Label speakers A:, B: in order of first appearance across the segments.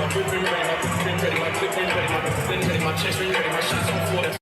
A: my whip been ready, my boots been ready, my clip been ready, my rifle been ready, my chest been ready, my shots on floor.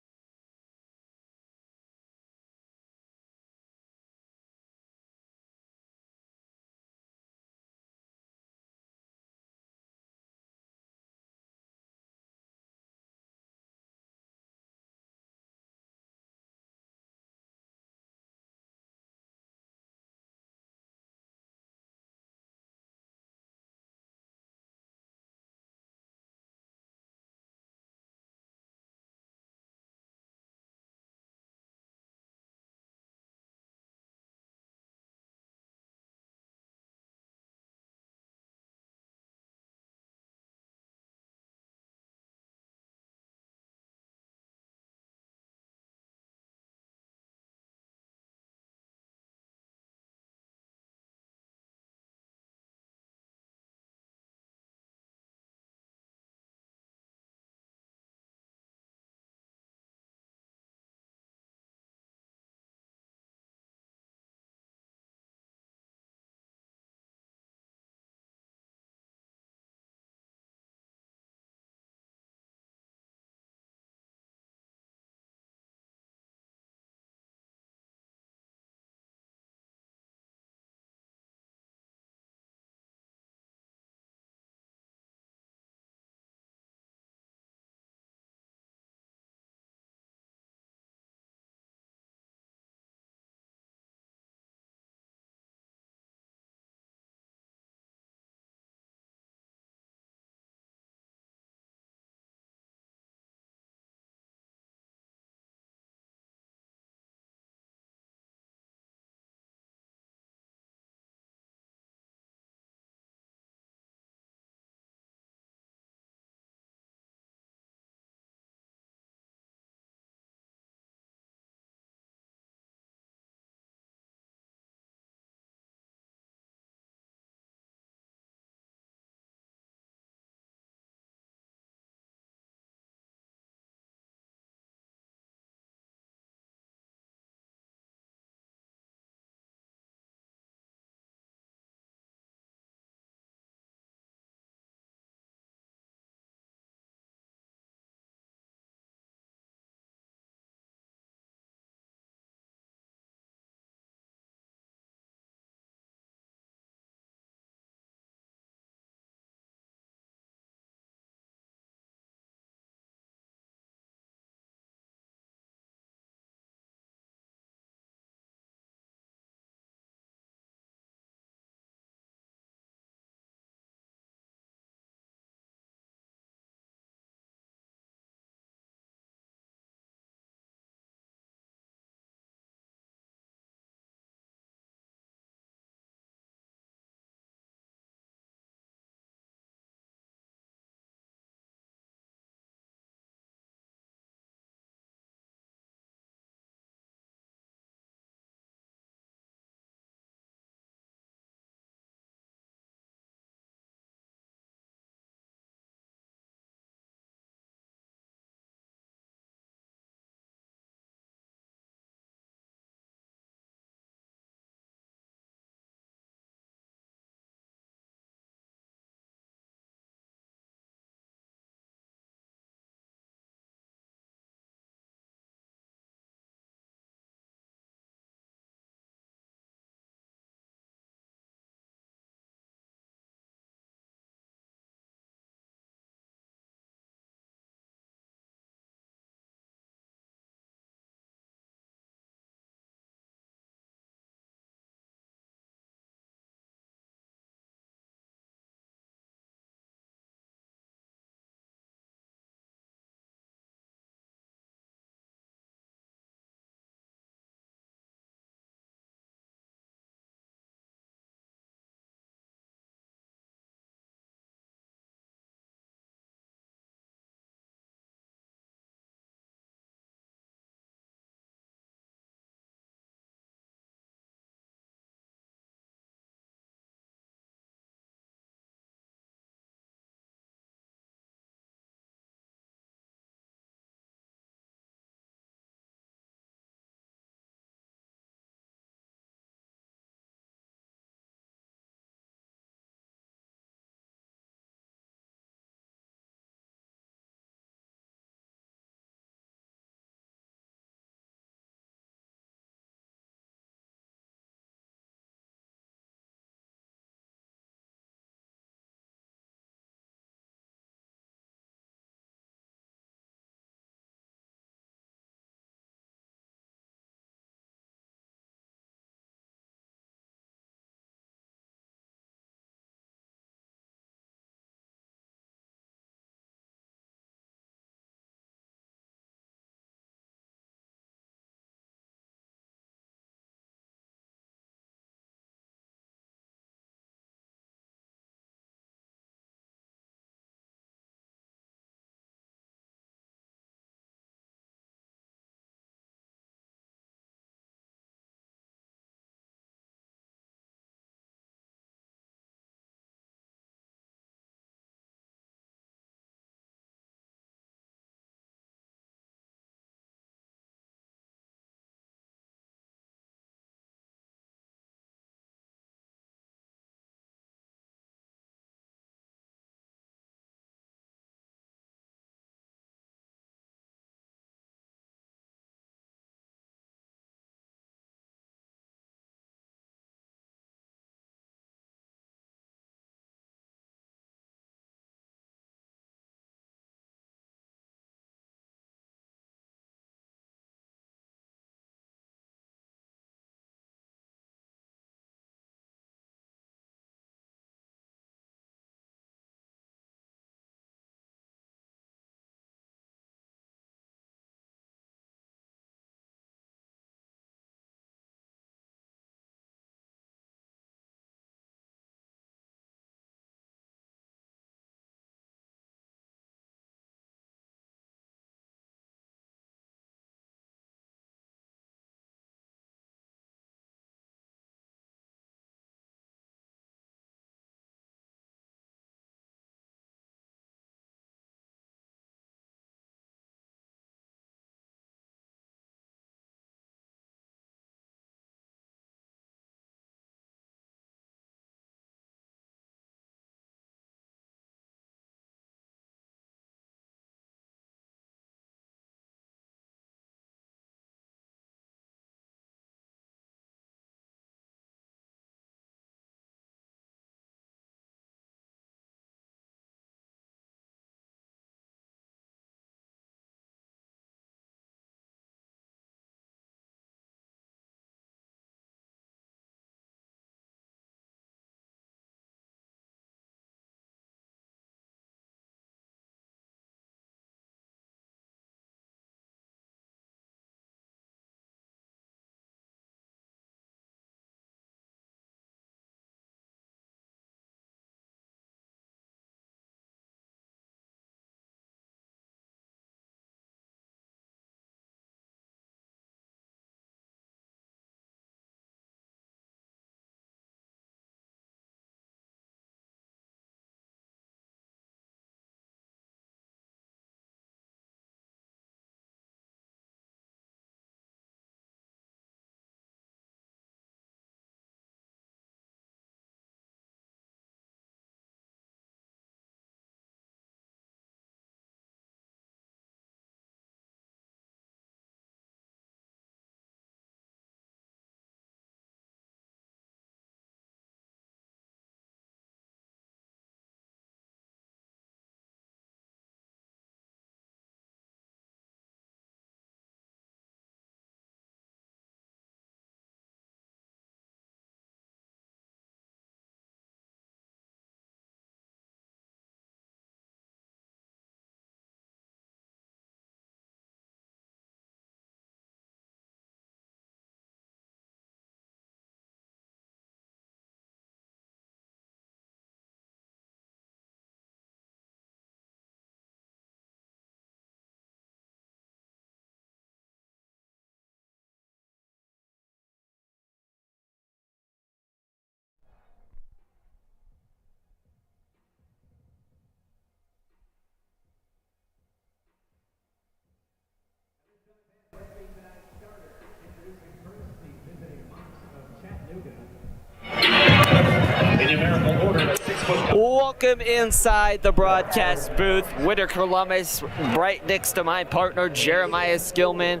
B: Welcome inside the broadcast booth. Winter Columbus, right next to my partner Jeremiah Skillman,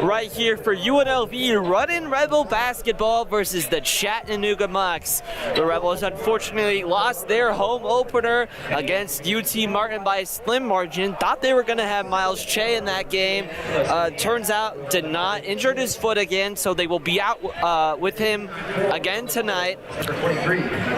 B: right here for UNLV Runnin Rebel basketball versus the Chattanooga Mocs. The Rebels unfortunately lost their home opener against UT Martin by a slim margin. Thought they were going to have Miles Che in that game. Turns out did not. Injured his foot again, so they will be out with him again tonight.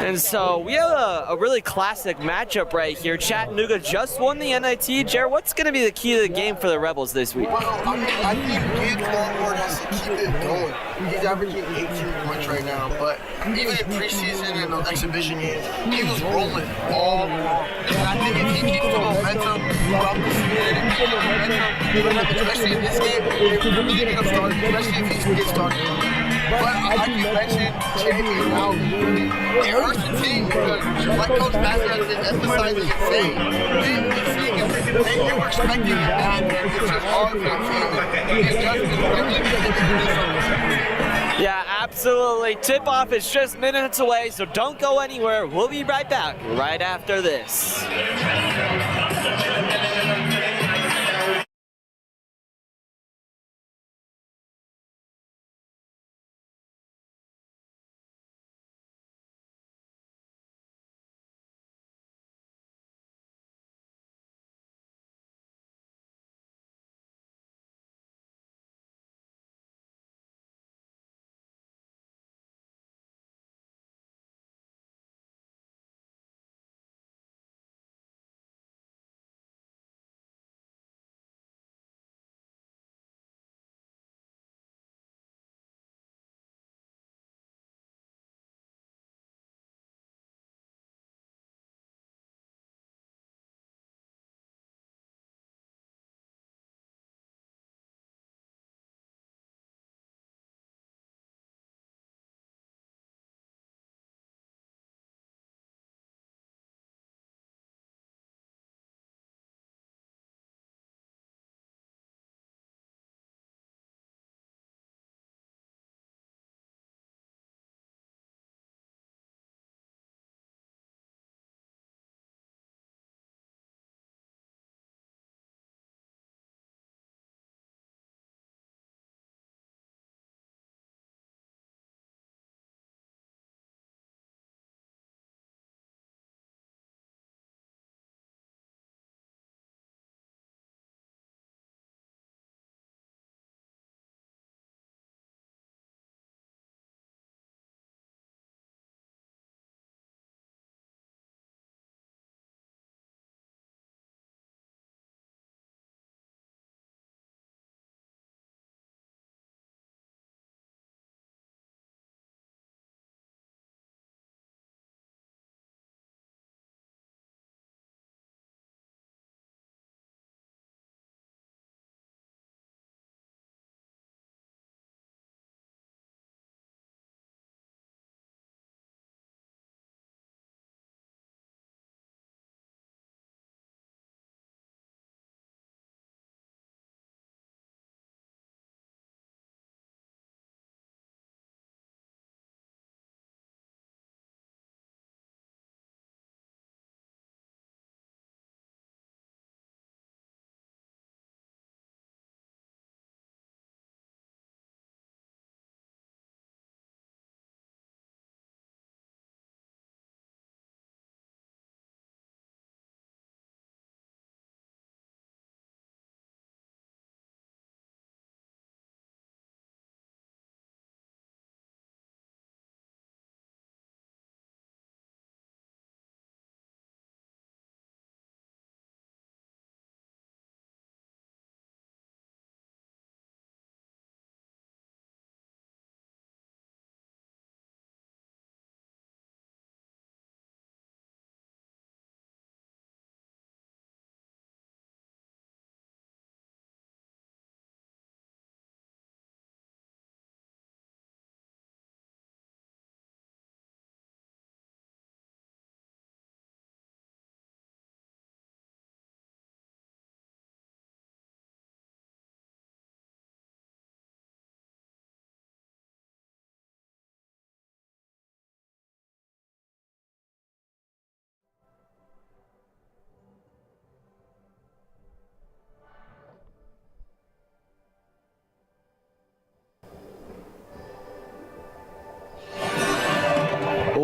B: And so we have a really classic matchup right here. Chattanooga just won the NIT. Jared, what's going to be the key to the game for the Rebels this week?
C: Well, I think Gabe Longboard has to keep it going. He's averaging 18 points right now, but even in preseason and the exhibition games, he was rolling all along. And I think if he keeps the momentum throughout the season and keeps the momentum, especially in this game, if we really get him started, especially if he gets started. But like you mentioned, Jamie and Al, it hurts the team because, like Coach Master has been emphasizing and saying, they were expecting it bad. It's just hard for the team.
B: Yeah, absolutely. Tip-off is just minutes away, so don't go anywhere. We'll be right back right after this.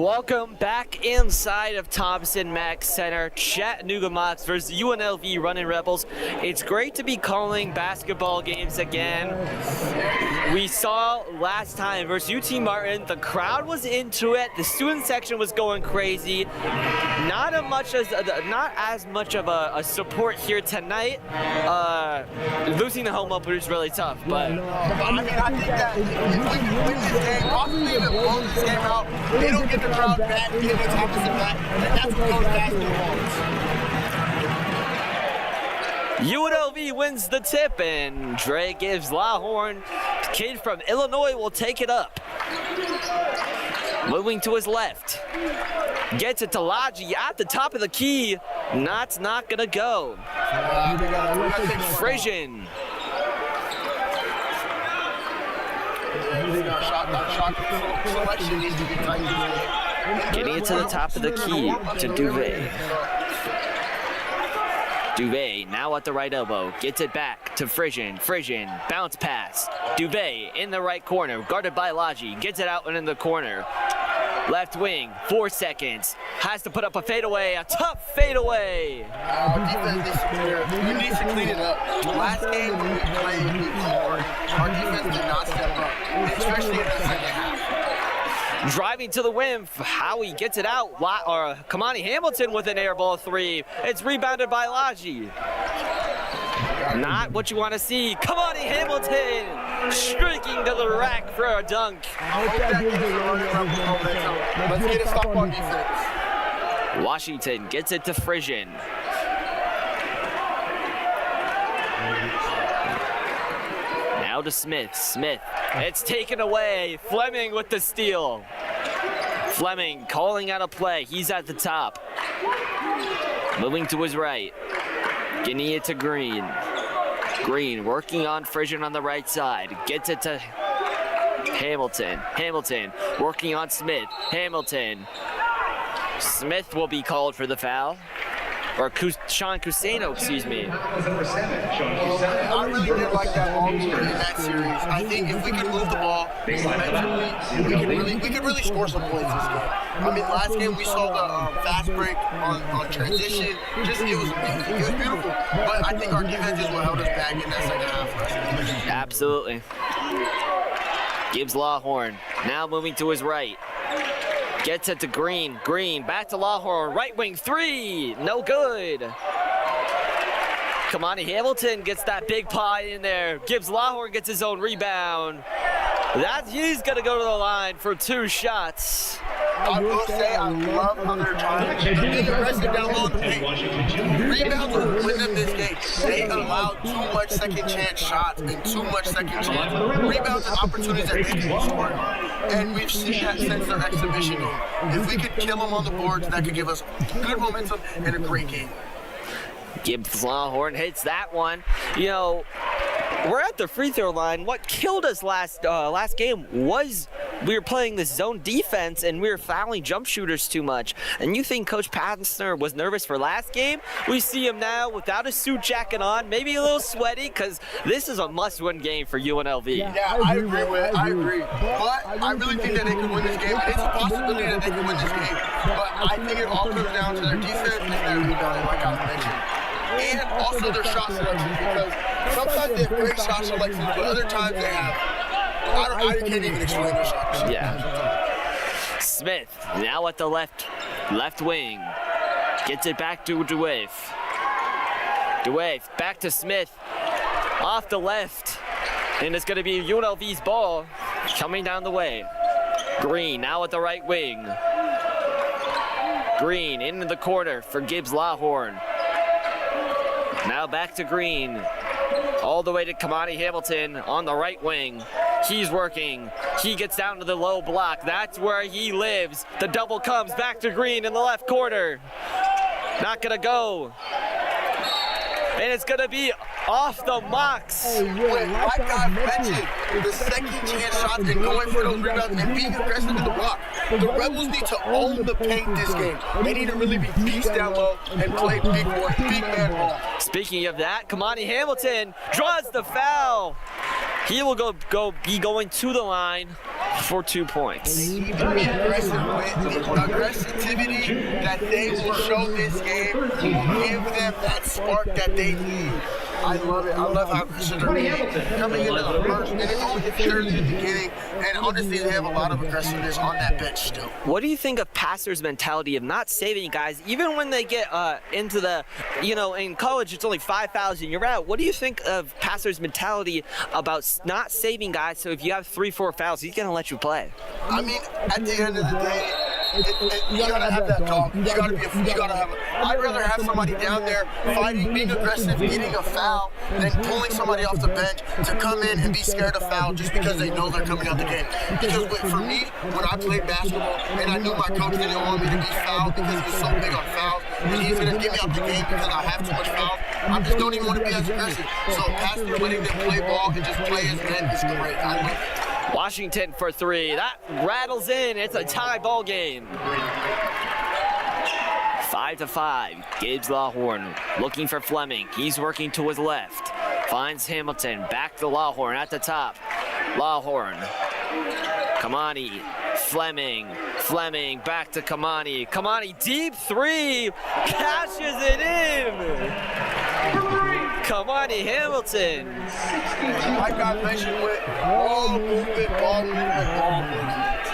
B: Welcome back inside of Thompson Mack Center. Chattanooga Mocs versus UNLV Runnin Rebels. It's great to be calling basketball games again. We saw last time versus UT Martin, the crowd was into it. The student section was going crazy. Not as much of a support here tonight. Losing the home opener is really tough, but
C: I mean, I think that if we can win this game, possibly even blow this game out, they don't get the crowd back, get its opposite back, and that's what goes basketball.
B: UNLV wins the tip, and Dre gives Lawhorn. Kid from Illinois will take it up. Moving to his left. Gets it to Laji at the top of the key. Not gonna go. Frisian. Getting it to the top of the key to Duvet. Duvet now at the right elbow, gets it back to Frisian. Frisian, bounce pass. Duvet in the right corner, guarded by Laji, gets it out and in the corner. Left wing, 4 seconds. Has to put up a fadeaway, a tough fadeaway.
C: Defense is superior. We need to clean it up. Last game when we played hard, our defense did not step up, especially in the second half.
B: Driving to the rim, Howie gets it out. Kamani Hamilton with an air ball three. It's rebounded by Laji. Not what you want to see. Kamani Hamilton streaking to the rack for a dunk.
C: Let's get a stop on defense.
B: Washington gets it to Frisian. Now to Smith. Smith, it's taken away. Fleming with the steal. Fleming calling out a play. He's at the top. Moving to his right. Getting it to Green. Green working on Frisian on the right side. Gets it to Hamilton. Hamilton working on Smith. Hamilton. Smith will be called for the foul. Or Sean Cusano, excuse me.
C: I really did like that long in that series. I think if we can move the ball, we could really score some points this game. I mean, last game we saw the fast break on transition. It was amazing. It was beautiful. But I think our defense is what held us back in that second half.
B: Absolutely. Gives Lawhorn. Now moving to his right. Gets it to Green. Green back to Lawhorn. Right wing three. No good. Kamani Hamilton gets that big pie in there. Gibbs Lawhorn gets his own rebound. He's going to go to the line for 2 shots.
C: I will say I love how they're trying to be aggressive down low in the paint. Rebounds will win them this game. They allow too much second chance shots and too much second chance rebounds and opportunities that they can score. And we've seen that since their exhibition game. If we could kill them on the boards, that could give us good momentum and a great game.
B: Gibbs Lawhorn hits that one. You know, we're at the free throw line. What killed us last game was we were playing this zone defense and we were fouling jump shooters too much. And you think Coach Pastner was nervous for last game? We see him now without a suit jacket on, maybe a little sweaty, because this is a must-win game for UNLV.
C: Yeah, I agree. But I really think that they could win this game. It's a possibility that they could win this game. But I think it all comes down to their defense and their rebounding, like I mentioned. And also their shot selection, because sometimes they have great shot selection, but other times they have, I can't even explain their shots.
B: Yeah. Smith now at the left wing. Gets it back to Duave. Duave back to Smith. Off the left. And it's going to be UNLV's ball coming down the way. Green now at the right wing. Green into the corner for Gibbs Lawhorn. Now back to Green. All the way to Kamani Hamilton on the right wing. He's working. He gets down to the low block. That's where he lives. The double comes back to Green in the left corner. Not gonna go. And it's gonna be off the Mocs.
C: Like I mentioned, the second chance shots and going for those rebounds and being aggressive in the block. The Rebels need to own the paint this game. They need to really be beast down low and play big man ball.
B: Speaking of that, Kamani Hamilton draws the foul. He will be going to the line for 2 points.
C: They need to be aggressive with the aggressivity that they will show this game will give them that spark that they need. I love it. I love how aggressive they're being coming into the first, and it's only the third in the beginning. And honestly, they have a lot of aggressiveness on that bench still.
B: What do you think of passers' mentality of not saving guys, even when they get into the, in college it's only 5 fouls and you're out. What do you think of passers' mentality about not saving guys? So if you have 3-4 fouls, he's gonna let you play.
C: I mean, at the end of the day, you gotta have that dog. You gotta have it. I'd rather have somebody down there fighting, being aggressive, getting a foul, than pulling somebody off the bench to come in and be scared of foul just because they know they're coming out the game. Because for me, when I played basketball and I knew my coach didn't want me to be fouled because he was so big on fouls, and he's gonna get me out the game because I have too much fouls, I just don't even want to be as aggressive. So passing, letting them play ball and just play as men is great. I love it.
B: Washington for 3. That rattles in. It's a tie ball game. 5-5. Gibbs Lawhorn looking for Fleming. He's working to his left. Finds Hamilton. Back to Lawhorn at the top. Lawhorn. Kamani. Fleming. Fleming back to Kamani. Kamani deep 3. Cashes it in. Kamani Hamilton.
C: Like I mentioned with ball movement, ball movement, ball movement.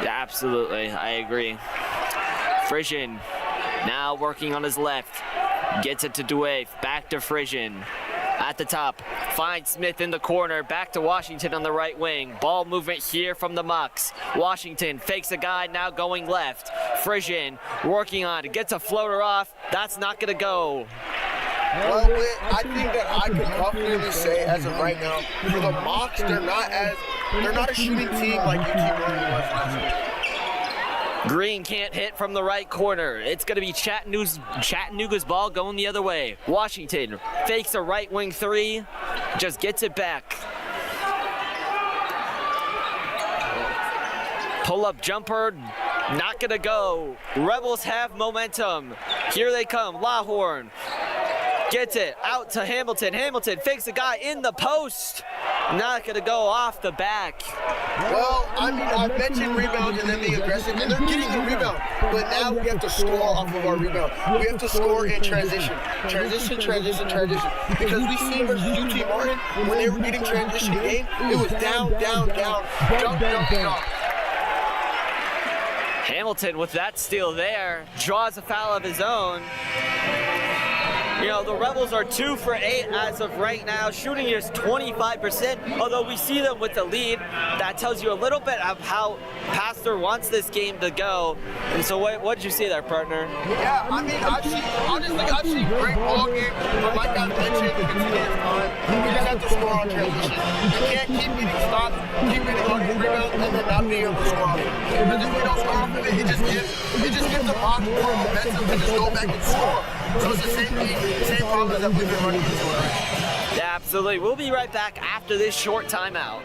B: Yeah, absolutely, I agree. Frisian now working on his left. Gets it to Duave. Back to Frisian. At the top, finds Smith in the corner, back to Washington on the right wing. Ball movement here from the Mocs. Washington fakes a guy, now going left. Frisian working on it, gets a floater off. That's not gonna go.
C: Well, I think that I can confidently say, as of right now, for the Mocs, they're not a shooting team like UT Martin was last year.
B: Green can't hit from the right corner. It's going to be Chattanooga's ball going the other way. Washington fakes a right wing 3, just gets it back. Pull-up jumper, not going to go. Rebels have momentum. Here they come, Lawhorn. Gets it out to Hamilton. Hamilton fakes a guy in the post. Not going to go off the back.
C: Well, I mean, I mentioned rebounds and then being aggressive, and they're getting the rebound. But now we have to score off of our rebound. We have to score in transition. Transition. Because we seen versus UT Martin, when they were getting transition game, it was down, jump.
B: Hamilton with that steal there, draws a foul of his own. The Rebels are 2 for 8 as of right now. Shooting is 25%, although we see them with the lead. That tells you a little bit of how Pastor wants this game to go. And so what did you see there, partner?
C: Yeah, I mean, I've seen great ball game, but like I mentioned, continuous time, we just have to score on transition. You can't keep getting stops, keep getting on your rebound, and then not being able to score off it. Because if we don't score off of it, it just gives the Mocs more momentum to just go back and score. So it's the same thing, same problem that we've been running into already.
B: Yeah, absolutely. We'll be right back after this short timeout.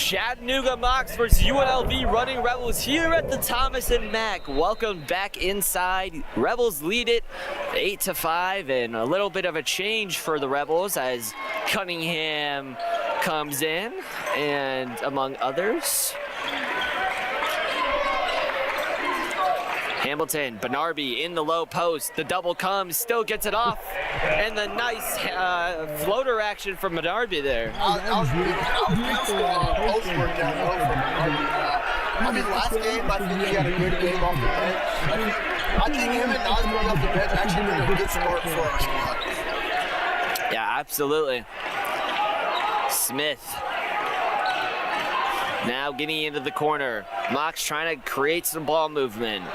B: Chattanooga Mocs versus UNLV Running Rebels here at the Thomas and Mack. Welcome back inside. Rebels lead it 8-5, and a little bit of a change for the Rebels as Cunningham comes in, and among others. Hamilton, Benarby in the low post. The double comes, still gets it off. And the nice floater action from Benarby there.
C: Post work down low from Benarby. I mean, last game, I think he had a good game off the bench. I think him and Nas going off the bench actually been a good start for our squad.
B: Yeah, absolutely. Smith. Now getting into the corner. Mocs trying to create some ball movement.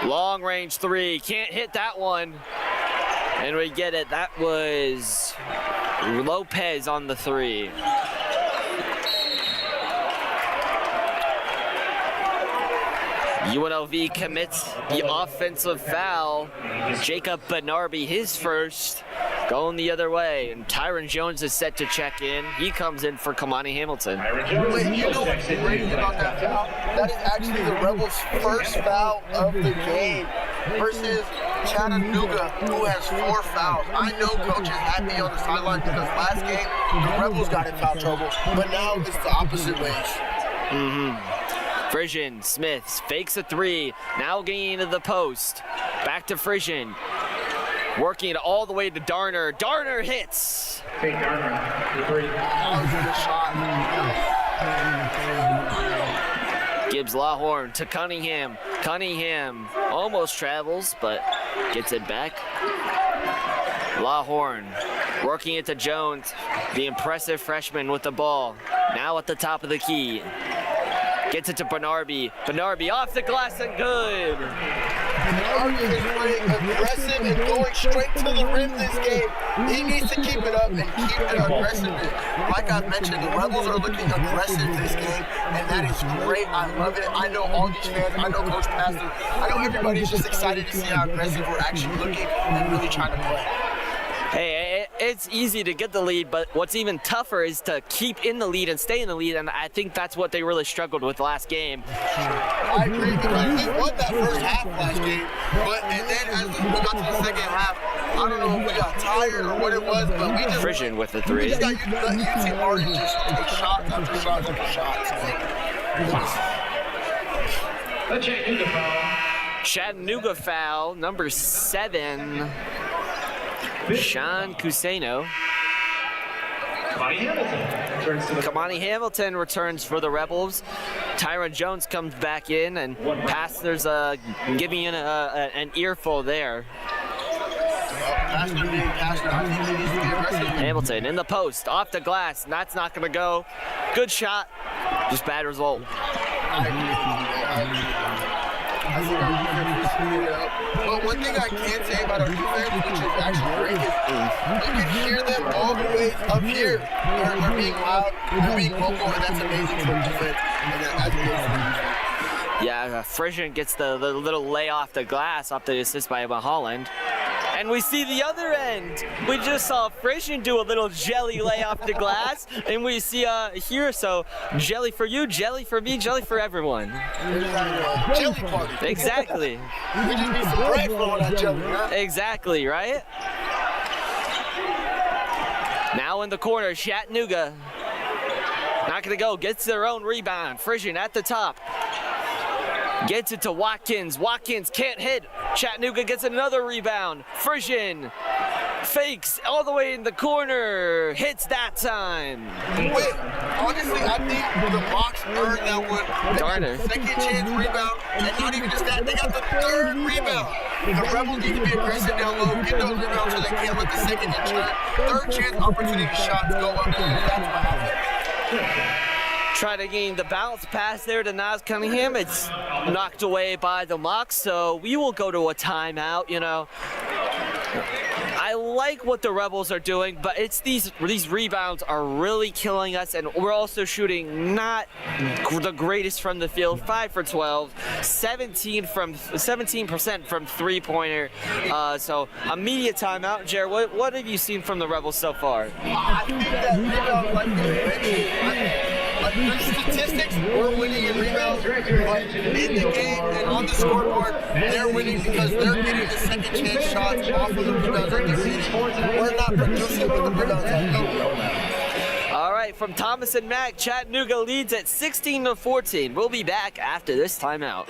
B: Long range three, can't hit that one. And we get it, that was Lopez on the three. UNLV commits the offensive foul. Jacob Benarby, his first, going the other way. And Tyron Jones is set to check in. He comes in for Kamani Hamilton.
C: Wait, you know what's crazy about that foul? That is actually the Rebels' first foul of the game versus Chattanooga, who has 4 fouls. I know coach is happy on the sideline because last game, the Rebels got in foul trouble, but now it's the opposite ways.
B: Frisian, Smith fakes a three, now getting into the post. Back to Frisian, working it all the way to Darner. Darner hits.
A: Hey, Darner, the three.
B: Gibbs Lawhorn to Cunningham. Cunningham almost travels, but gets it back. Lawhorn working it to Jones, the impressive freshman with the ball. Now at the top of the key. Gets it to Benarby. Benarby off the glass and good.
C: Benarby is playing aggressive and going straight to the rim this game. He needs to keep it up and keep it aggressive. Like I mentioned, the Rebels are looking aggressive this game, and that is great. I love it. I know all these fans. I know Coach Pastor. I know everybody's just excited to see how aggressive we're actually looking and really trying to play.
B: Hey, it's easy to get the lead, but what's even tougher is to keep in the lead and stay in the lead, and I think that's what they really struggled with last game.
C: I agree, because we won that first half last game, but and then as we got to the second half, I don't know if we got tired or what it was, but we just...
B: Frisian with the three.
C: We just got UT Martin just take shots after shots after shots.
A: A Chattanooga foul.
B: Chattanooga foul, number 7. Sean Cuseno. Kamani Hamilton returns for the Rebels. Tyron Jones comes back in, and Pastor's giving in an earful there. Hamilton in the post, off the glass, and that's not going to go. Good shot, just bad result.
C: But one thing I can say about our defense, which is actually great, is you can hear them all the way up here. They're being loud, they're being vocal, and that's amazing for defense. And that's great for defense.
B: Yeah, Frisian gets the little lay off the glass off the assist by Holland. And we see the other end. We just saw Frisian do a little jelly lay off the glass, and we see here, so jelly for you, jelly for me, jelly for everyone.
C: Jelly party.
B: Exactly.
C: We just need some bread for all that jelly, huh?
B: Exactly, right? Now in the corner, Chattanooga. Not gonna go, gets their own rebound. Frisian at the top. Gets it to Watkins. Watkins can't hit. Chattanooga gets another rebound. Frisian fakes all the way in the corner. Hits that time.
C: Wait, honestly, I think the Mocs earned that one.
B: Darner.
C: Second chance rebound, and not even just that, they got the 3rd rebound. The Rebels need to be aggressive down low, get those rebounds so they can't let the second return. 3rd chance opportunity shots go up, and that's what happened.
B: Try to gain the bounce pass there to Nas Cunningham. It's knocked away by the Mocs, so we will go to a timeout. You know, I like what the Rebels are doing, but it's these rebounds are really killing us, and we're also shooting not the greatest from the field. 5 for 12, 17% from three-pointer. So immediate timeout. Jared, what have you seen from the Rebels so far?
C: I think that rebound, like their statistics, we're winning in rebounds, but in the game and on the scoreboard, they're winning because they're getting the second chance shots off of the rebounds that they're getting. We're not producing with the rebounds that we
B: All right, from Thomas and Mack, Chattanooga leads at 16-14. We'll be back after this timeout.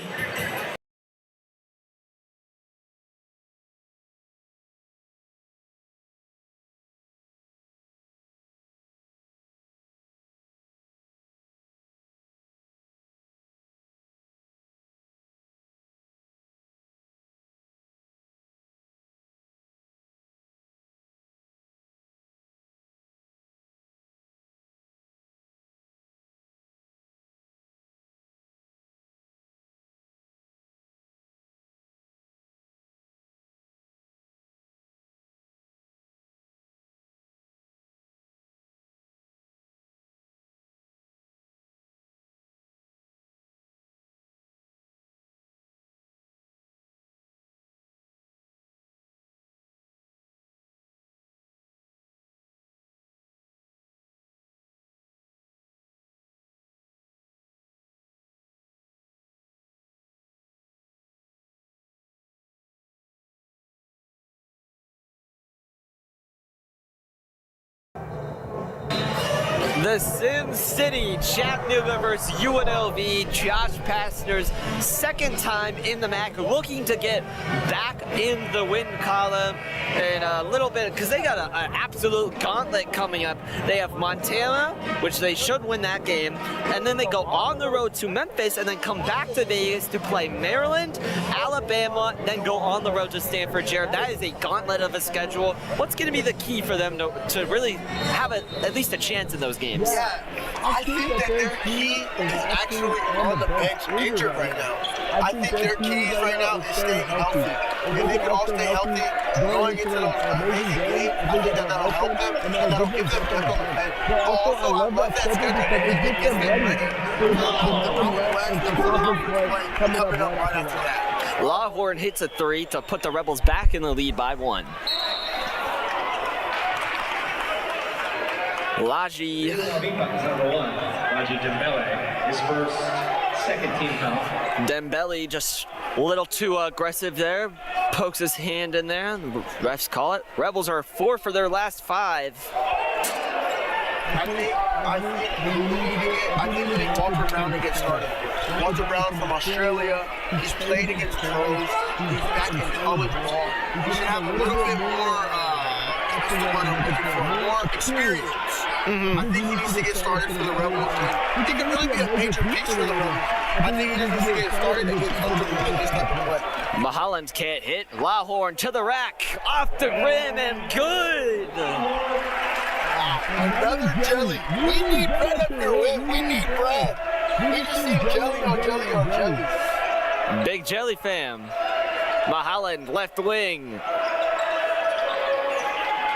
B: The Sim City, Chattanooga versus UNLV. Josh Pastner's second time in the MAC, looking to get back in the win column in a little bit, because they got an absolute gauntlet coming up. They have Montana, which they should win that game, and then they go on the road to Memphis and then come back to Vegas to play Maryland, Alabama, then go on the road to Stanford. Jared, that is a gauntlet of a schedule. What's going to be the key for them to really have at least a chance in those games?
C: Yeah, I think that their key is actually on the bench injured right now. I think their keys right now is staying healthy. If they can all stay healthy going into those amazing games, I think that that'll help them and that'll give them depth on the bench. But also, I love that schedule because it gets them ready for the West and for the play coming up right after that.
B: Lawhorn hits a three to put the Rebels back in the lead by 1. Laji.
A: Number 1, Laji Dembele, his first second team foul.
B: Dembele just a little too aggressive there. Pokes his hand in there. The refs call it. Rebels are 4 for their last 5.
C: I think we need Walter Brown to get started. Walter Brown from Australia. He's played against pros. He's back in college ball. He should have a little bit more. More experience. I think he needs to get started for the Rebels. He can really be a major piece for the Rebels. I think he just needs to get started and get comfortable with this type of play.
B: Mulholland can't hit. Lawhorn to the rack, off the rim, and good.
C: Another jelly. We need bread up there. We need bread. We just need jelly on jelly on jelly.
B: Big jelly fam. Mulholland left wing.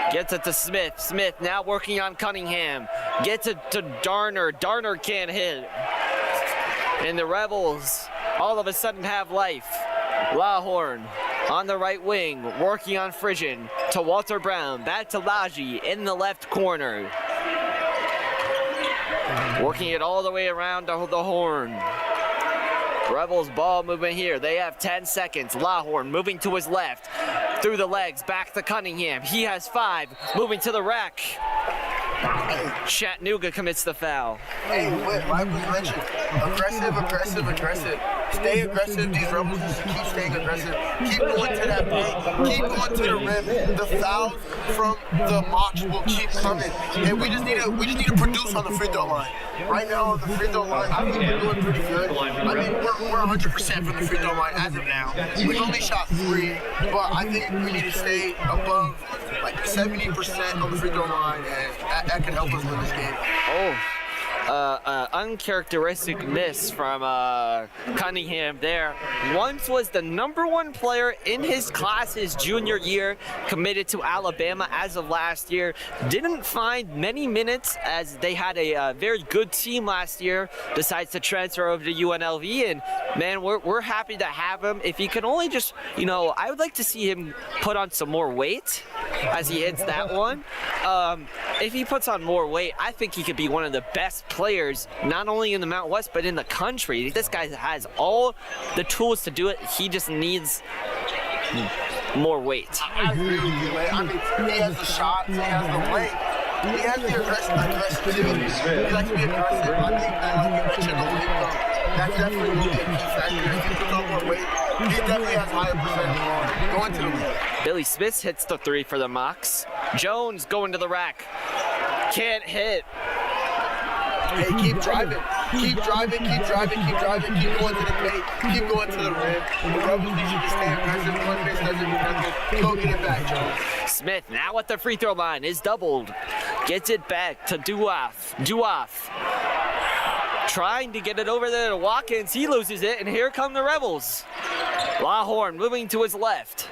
B: Gets it to Smith. Smith now working on Cunningham. Gets it to Darner. Darner can't hit. And the Rebels all of a sudden have life. Lawhorn on the right wing, working on Frisian to Walter Brown. Back to Laji in the left corner. Working it all the way around to the horn. Rebels ball movement here. They have 10 seconds. Lawhorn moving to his left. Through the legs, back to Cunningham. He has 5, moving to the rack. Chattanooga commits the foul.
C: Hey, like we mentioned, aggressive. Stay aggressive. These Rebels just keep staying aggressive. Keep going to that paint. Keep going to the rim. The fouls from the Mocs will keep coming, and we just need to produce on the free throw line. Right now, on the free throw line, I think we're doing pretty good. I mean, we're 100% from the free throw line as of now. We've only shot 3, but I think we need to stay above like 70% on the free throw line, and that can help us win this game.
B: Uncharacteristic miss from Cunningham there. Once was the #1 player in his class his junior year, committed to Alabama as of last year. Didn't find many minutes as they had a very good team last year. Decides to transfer over to UNLV, and man, we're happy to have him. If he can only just, I would like to see him put on some more weight as he hits that one. If he puts on more weight, I think he could be one of the best players, not only in the Mountain West, but in the country. This guy has all the tools to do it. He just needs more weight.
C: I agree with you, man. I mean, he has the shots, he has the weight. He has the aggressivity. He likes to be aggressive. I think that, like you mentioned, the weight though, that's definitely will be a key factor. If he puts on more weight, he definitely has higher percentage going to the league.
B: Billy Smith hits the 3 for the Mocs. Jones going to the rack. Can't hit.
C: Hey, keep driving. Keep driving, keep driving, keep driving, keep going to the paint, keep going to the rim. The Rebels need you to stay aggressive. One miss doesn't mean nothing. Go get it back, Jones.
B: Smith now at the free throw line is doubled. Gets it back to Duoff. Duoff trying to get it over there to Watkins. He loses it, and here come the Rebels. Lawhorn moving to his left.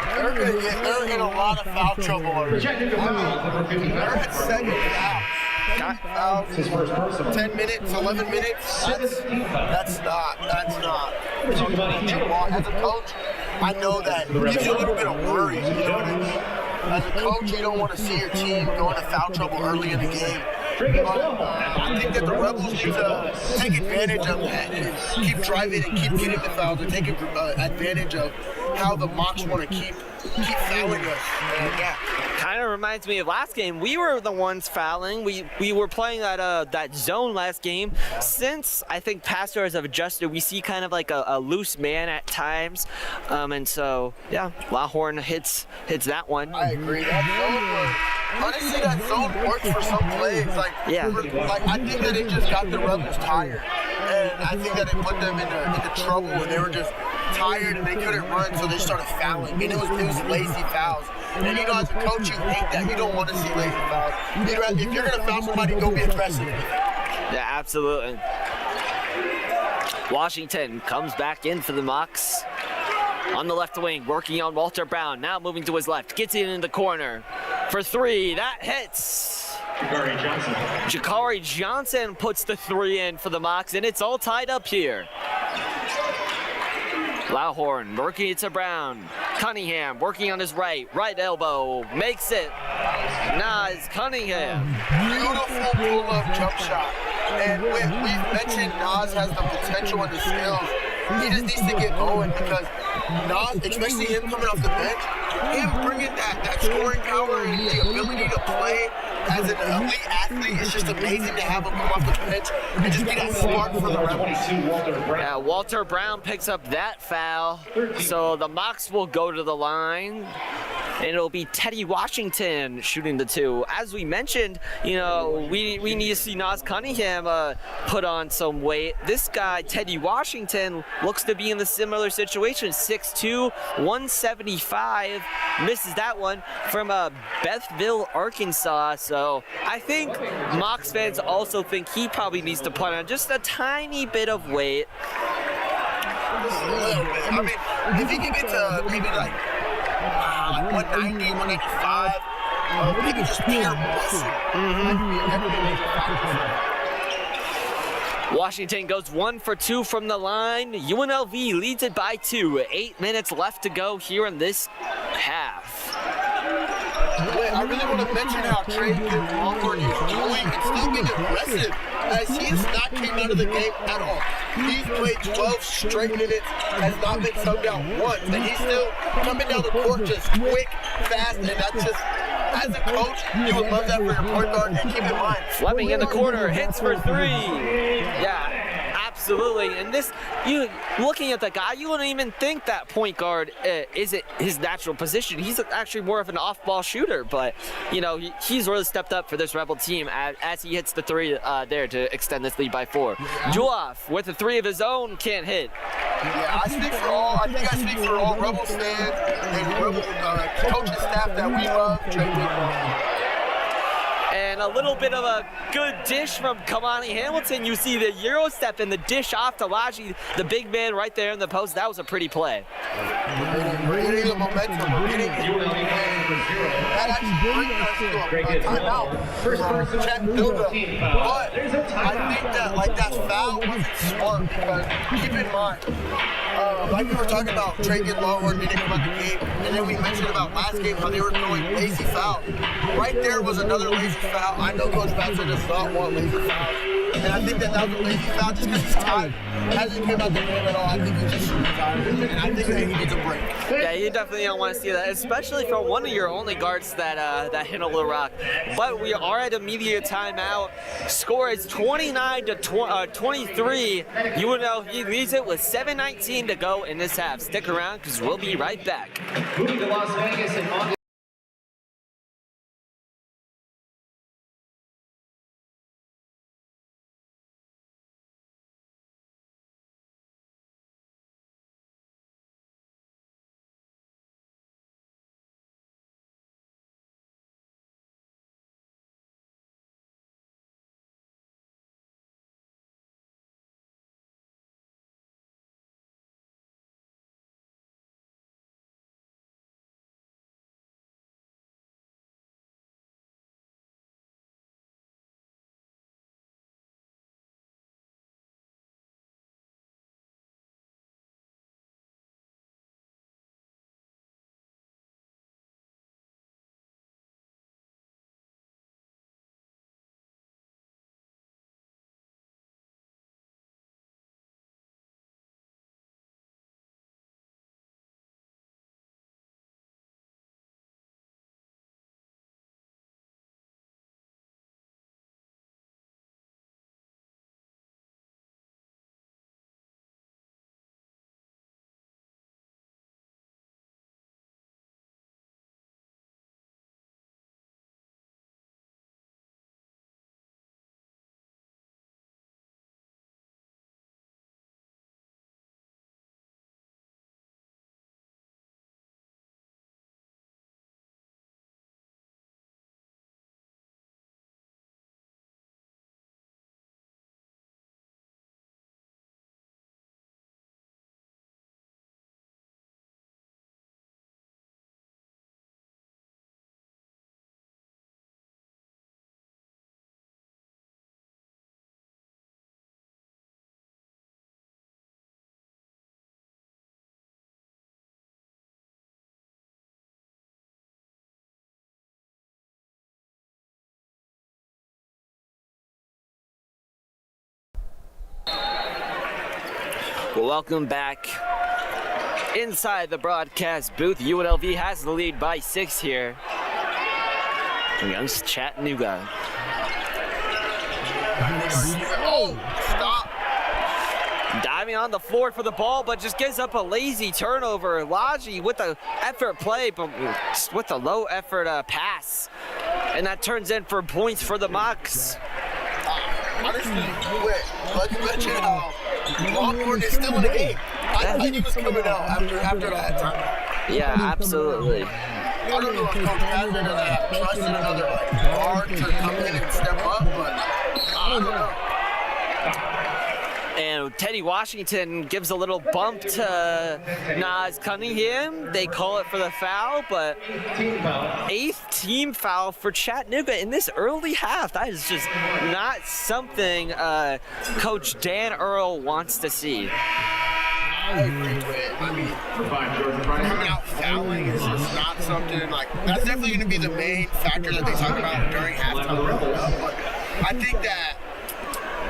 C: They're in a lot of foul trouble already. They're at 7 fouls. 10 minutes, 11 minutes. That's not. As a coach, I know that gives you a little bit of worry. You know what I mean? As a coach, you don't want to see your team go into foul trouble early in the game. But I think that the Rebels need to take advantage of that and keep driving and keep getting the fouls and take advantage of how the Mocs want to keep fouling us. Yeah.
B: Kind of reminds me of last game. We were the ones fouling. We were playing that zone last game. Since I think Pastor has adjusted, we see kind of like a loose man at times, and so yeah, Lawhorn hits that one.
C: I agree. Honestly, that zone works for some plays. Like I think that it just got the Rebels tired, and I think that it put them into trouble, and they were just tired and they couldn't run, so they started fouling. And it was lazy fouls. And you know, as a coach, you hate that. You don't want to see lazy fouls. If you're gonna foul somebody, go be aggressive.
B: Yeah, absolutely. Washington comes back in for the Mocs. On the left wing, working on Walter Brown. Now moving to his left, gets it in the corner for 3. That hits. Jakari Johnson puts the 3 in for the Mocs, and it's all tied up here. Lawhorn working it to Brown. Cunningham working on his right elbow, makes it. Nas Cunningham.
C: Beautiful pull-up jump shot. And we've mentioned Nas has the potential and the skills. He just needs to get going because Nas, especially him coming off the bench, him bringing that scoring power and the ability to play as an elite athlete, it's just amazing to have him come off the bench and just be that spark for the Rebels.
B: Yeah, Walter Brown picks up that foul, so the Mocs will go to the line. And it'll be Teddy Washington shooting the 2. As we mentioned, you know, we need to see Nas Cunningham put on some weight. This guy, Teddy Washington, looks to be in the similar situation. 6'2", 175, misses that one from Bethville, Arkansas. So I think Mocs fans also think he probably needs to put on just a tiny bit of weight.
C: Just a little bit. I mean, if he can get to maybe like 190, 195, maybe just pure muscle.
B: Washington goes 1 for 2 from the line. UNLV leads it by 2. 8 minutes left to go here in this half.
C: I really want to mention how Trey Longhorn is doing and still being aggressive as he has not came out of the game at all. He's played 12 straight minutes, has not been subbed out once, and he's still coming down the court just quick, fast, and that's just, as a coach, you would love that for your point guard, and keep in mind.
B: Fleming in the corner, hits for 3. Yeah, absolutely. And this, you looking at the guy, you wouldn't even think that point guard isn't his natural position. He's actually more of an off-ball shooter, but you know, he's really stepped up for this Rebel team as he hits the 3 there to extend this lead by 4. Juoff with a 3 of his own, can't hit.
C: Yeah, I think I speak for all Rebels fans and Rebel coaching staff that we love Trey Longhorn.
B: And a little bit of a good dish from Kamani Hamilton. You see the Euro step and the dish off to Laji, the big man right there in the post. That was a pretty play.
C: We're getting the momentum. We're getting it. That actually brings us to a timeout for Chattanooga. But I think that that foul wasn't smart because keep in mind, like we were talking about Trey getting Longhorn didn't come out the game, and then we mentioned about last game how they were throwing lazy fouls. Right there was another lazy foul. I know Coach Baxter does not want lazy fouls, and I think that was a lazy foul just because he's tired. Hasn't came out the game at all. I think he's just super tired, and I think that he needs a break.
B: Yeah, you definitely don't want to see that, especially from one of your only guards that hit a little rock. But we are at immediate timeout. Score is 29-23. UNLV leads it with 7:19 to go in this half. Stick around because we'll be right back.
A: Moving to Las Vegas in August.
B: Welcome back inside the broadcast booth. UNLV has the lead by 6 here against Chattanooga.
C: Oh, stop.
B: Diving on the floor for the ball, but just gives up a lazy turnover. Laji with the effort play, but with the low effort pass. And that turns in for points for the Mocs.
C: Honestly, like you mentioned how Longhorn is still in the game. I think he was coming out after that time.
B: Yeah, absolutely.
C: I don't know if Coach Baxter doesn't have trust in another guard to come in and step up, but I don't know.
B: And Teddy Washington gives a little bump to Nas Cunningham. They call it for the foul, but 8th team foul for Chattanooga in this early half. That is just not something Coach Dan Earl wants to see.
C: I agree with it. I mean, coming out fouling is just not something like, that's definitely going to be the main factor that they talk about during halftime. But I think that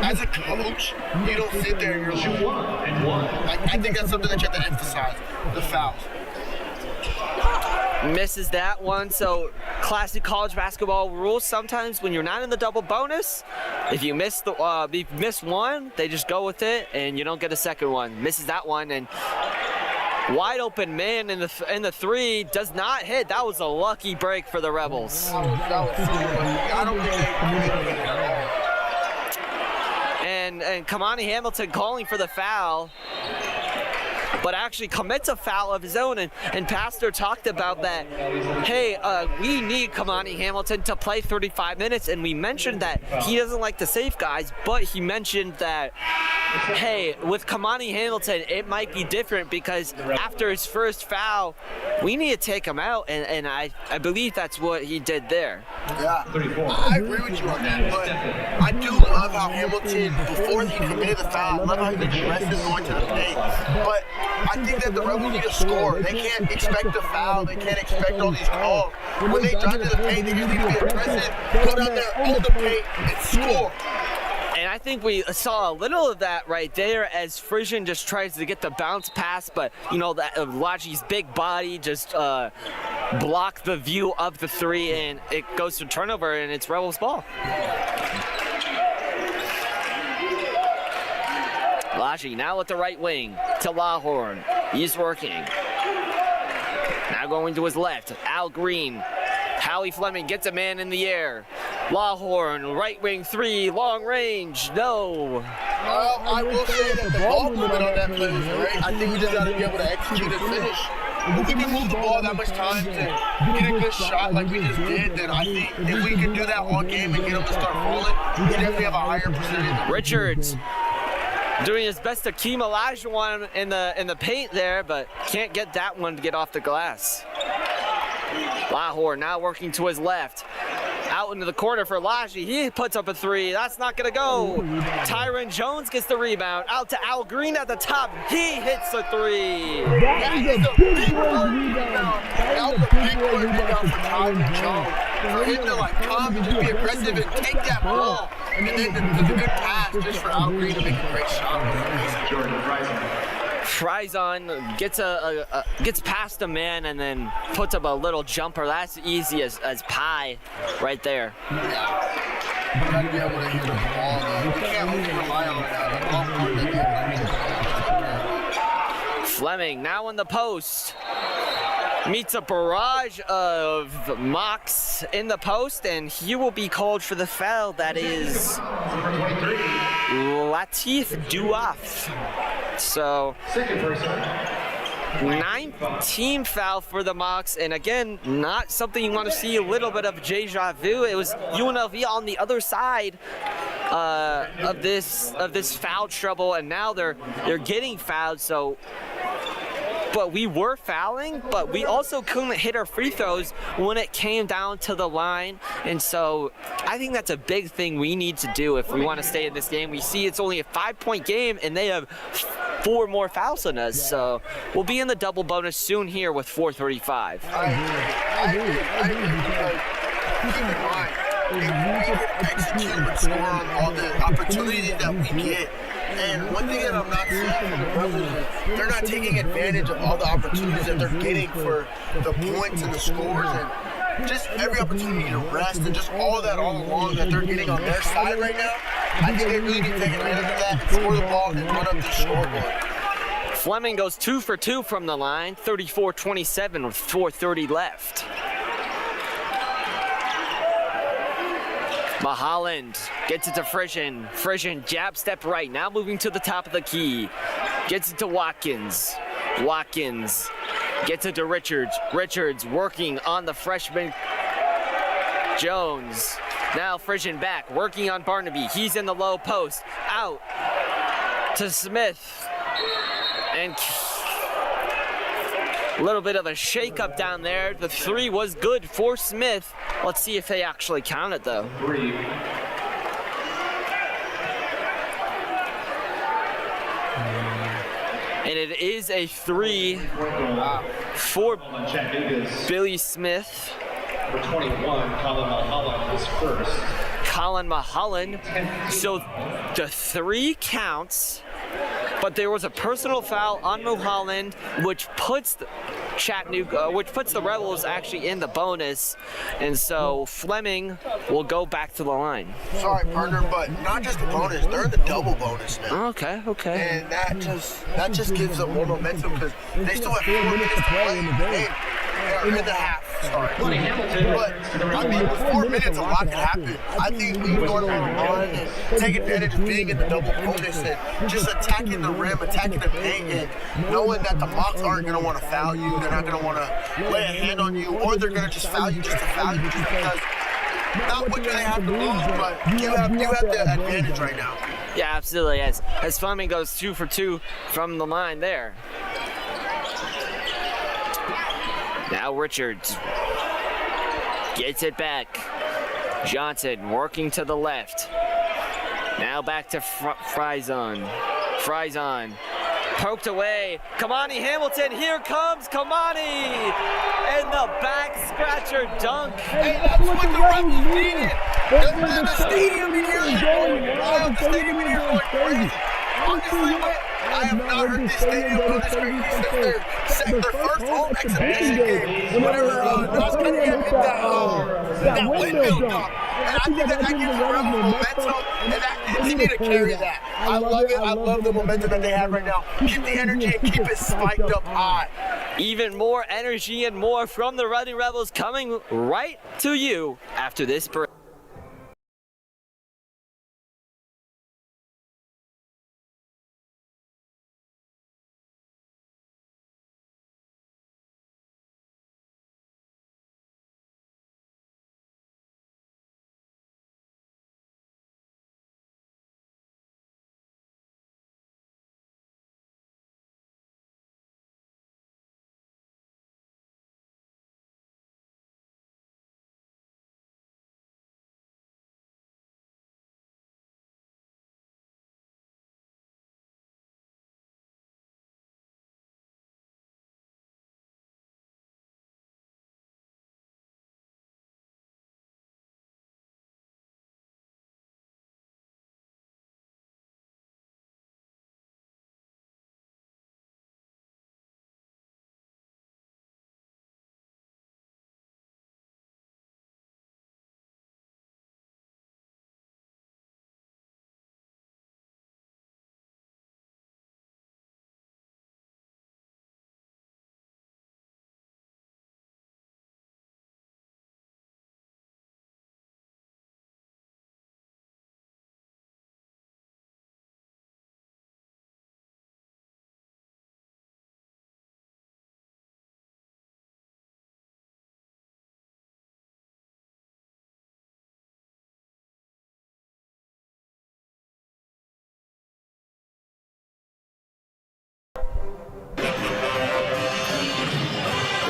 C: as a coach, you don't sit there and you're like, I think that's something that you have to emphasize, the fouls.
B: Misses that one, so classic college basketball rules. Sometimes when you're not in the double bonus, if you miss one, they just go with it and you don't get a second one. Misses that one, and wide open man in the 3 does not hit. That was a lucky break for the Rebels.
C: That was super lucky. I don't think they at all.
B: And Kamani Hamilton calling for the foul, but actually commits a foul of his own. And Pastor talked about that. Hey, we need Kamani Hamilton to play 35 minutes, and we mentioned that he doesn't like to save guys, but he mentioned that, hey, with Kamani Hamilton, it might be different because after his first foul, we need to take him out, and I believe that's what he did there.
C: Yeah, I agree with you on that, but I do love how Hamilton, before he committed the foul, I love how he was aggressive going to the paint. But I think that the Rebels need to score. They can't expect the foul. They can't expect all these calls. When they drive to the paint, they just need to be aggressive, go down there, own the paint, and score.
B: And I think we saw a little of that right there as Frisian just tries to get the bounce pass, but you know that Laji's big body just blocked the view of the three, and it goes to turnover, and it's Rebels ball. Laji now with the right wing to Lawhorn. He's working. Now going to his left. Al Green. Howie Fleming gets a man in the air. Lawhorn, right wing three, long range, no.
C: Well, I will say that the ball movement on that play was great. I think we just got to be able to execute and finish. If we can move the ball that much time to get a good shot like we just did, then I think if we can do that all game and get them to start falling, we definitely have a higher percentage.
B: Richards doing his best to keep Olajuwon in the paint there, but can't get that one to get off the glass. Lawhorn now working to his left. Out into the corner for Laji. He puts up a three. That's not going to go. Tyron Jones gets the rebound. Out to Al Green at the top. He hits a three.
C: That is a big rebound. That was a big rebound for Tyron Jones. For him to like come and just be aggressive and take that ball. And then there's a good pass just for Al Green to make a great shot.
B: Fryzon gets past a man and then puts up a little jumper. That's easy as pie right there.
C: Yeah. You gotta be able to hit the ball, though. You can't always rely on that.
B: Fleming now in the post. Meets a barrage of Mocs in the post, and he will be called for the foul. That is Latif Douaf. So, 9th team foul for the Mocs, and again, not something you want to see. A little bit of deja vu. It was UNLV on the other side of this foul trouble, and now they're getting fouled. So. But we were fouling, but we also couldn't hit our free throws when it came down to the line. And so I think that's a big thing we need to do if we want to stay in this game. We see it's only a 5-point game, and they have 4 more fouls than us. So we'll be in the double bonus soon here with 4:35.
C: I agree. Keep in mind, if we can execute and score on all the opportunities that we get, and one thing that I'm not seeing from the Rebels is they're not taking advantage of all the opportunities that they're getting for the points and the scores and just every opportunity to rest and just all that all along that they're getting on their side right now. I think they really need to take advantage of that and score the ball and run up the scoreboard.
B: Fleming goes 2 for 2 from the line, 34-27 with 4:30 left. Maholland gets it to Frisian. Frisian jab step right, now moving to the top of the key. Gets it to Watkins. Watkins gets it to Richards. Richards working on the freshman Jones. Now Frisian back, working on Barnaby. He's in the low post. Out to Smith. And a little bit of a shake-up down there. The three was good for Smith. Let's see if they actually count it, though. And it is a 3 for Billy Smith.
A: For 21, Colin Mulholland is first.
B: Colin Mulholland. So the 3 counts, but there was a personal foul on Mulholland, which puts the Rebels actually in the bonus, and so Fleming will go back to the line.
C: Sorry, partner, but not just the bonus; they're in the double bonus now.
B: Okay.
C: And that just gives them more momentum because they still have 4 minutes to play in the game. In the half, sorry. But I mean, with 4 minutes, a lot can happen. I think we can go on a run and take advantage of being in the double bonus and just attacking the rim, attacking the paint, and knowing that the Mocs aren't going to want to foul you. They're not going to want to lay a hand on you, or they're going to just foul you just to foul you, just because. Not what do they have to lose, but you have the advantage right now.
B: Yeah, absolutely. As Fleming goes 2 for 2 from the line there. Now Richards gets it back. Johnson working to the left. Now back to Fryzon. Fryzon Poked away. Kamani Hamilton. Here comes Kamani. And the back scratcher dunk.
C: Hey, that's what the Rebels needed. The stadium in here is going wild. The stadium in here is going crazy. Honestly, I have not heard this stadium go this crazy since their first home exhibition game. Whenever North Cunningham hit that windmill dunk. And I think that gives the Rebels momentum, and that they need to carry that. I love it. I love the momentum that they have right now. Keep the energy and keep it spiked up high.
B: Even more energy and more from the Runnin Rebels coming right to you after this break.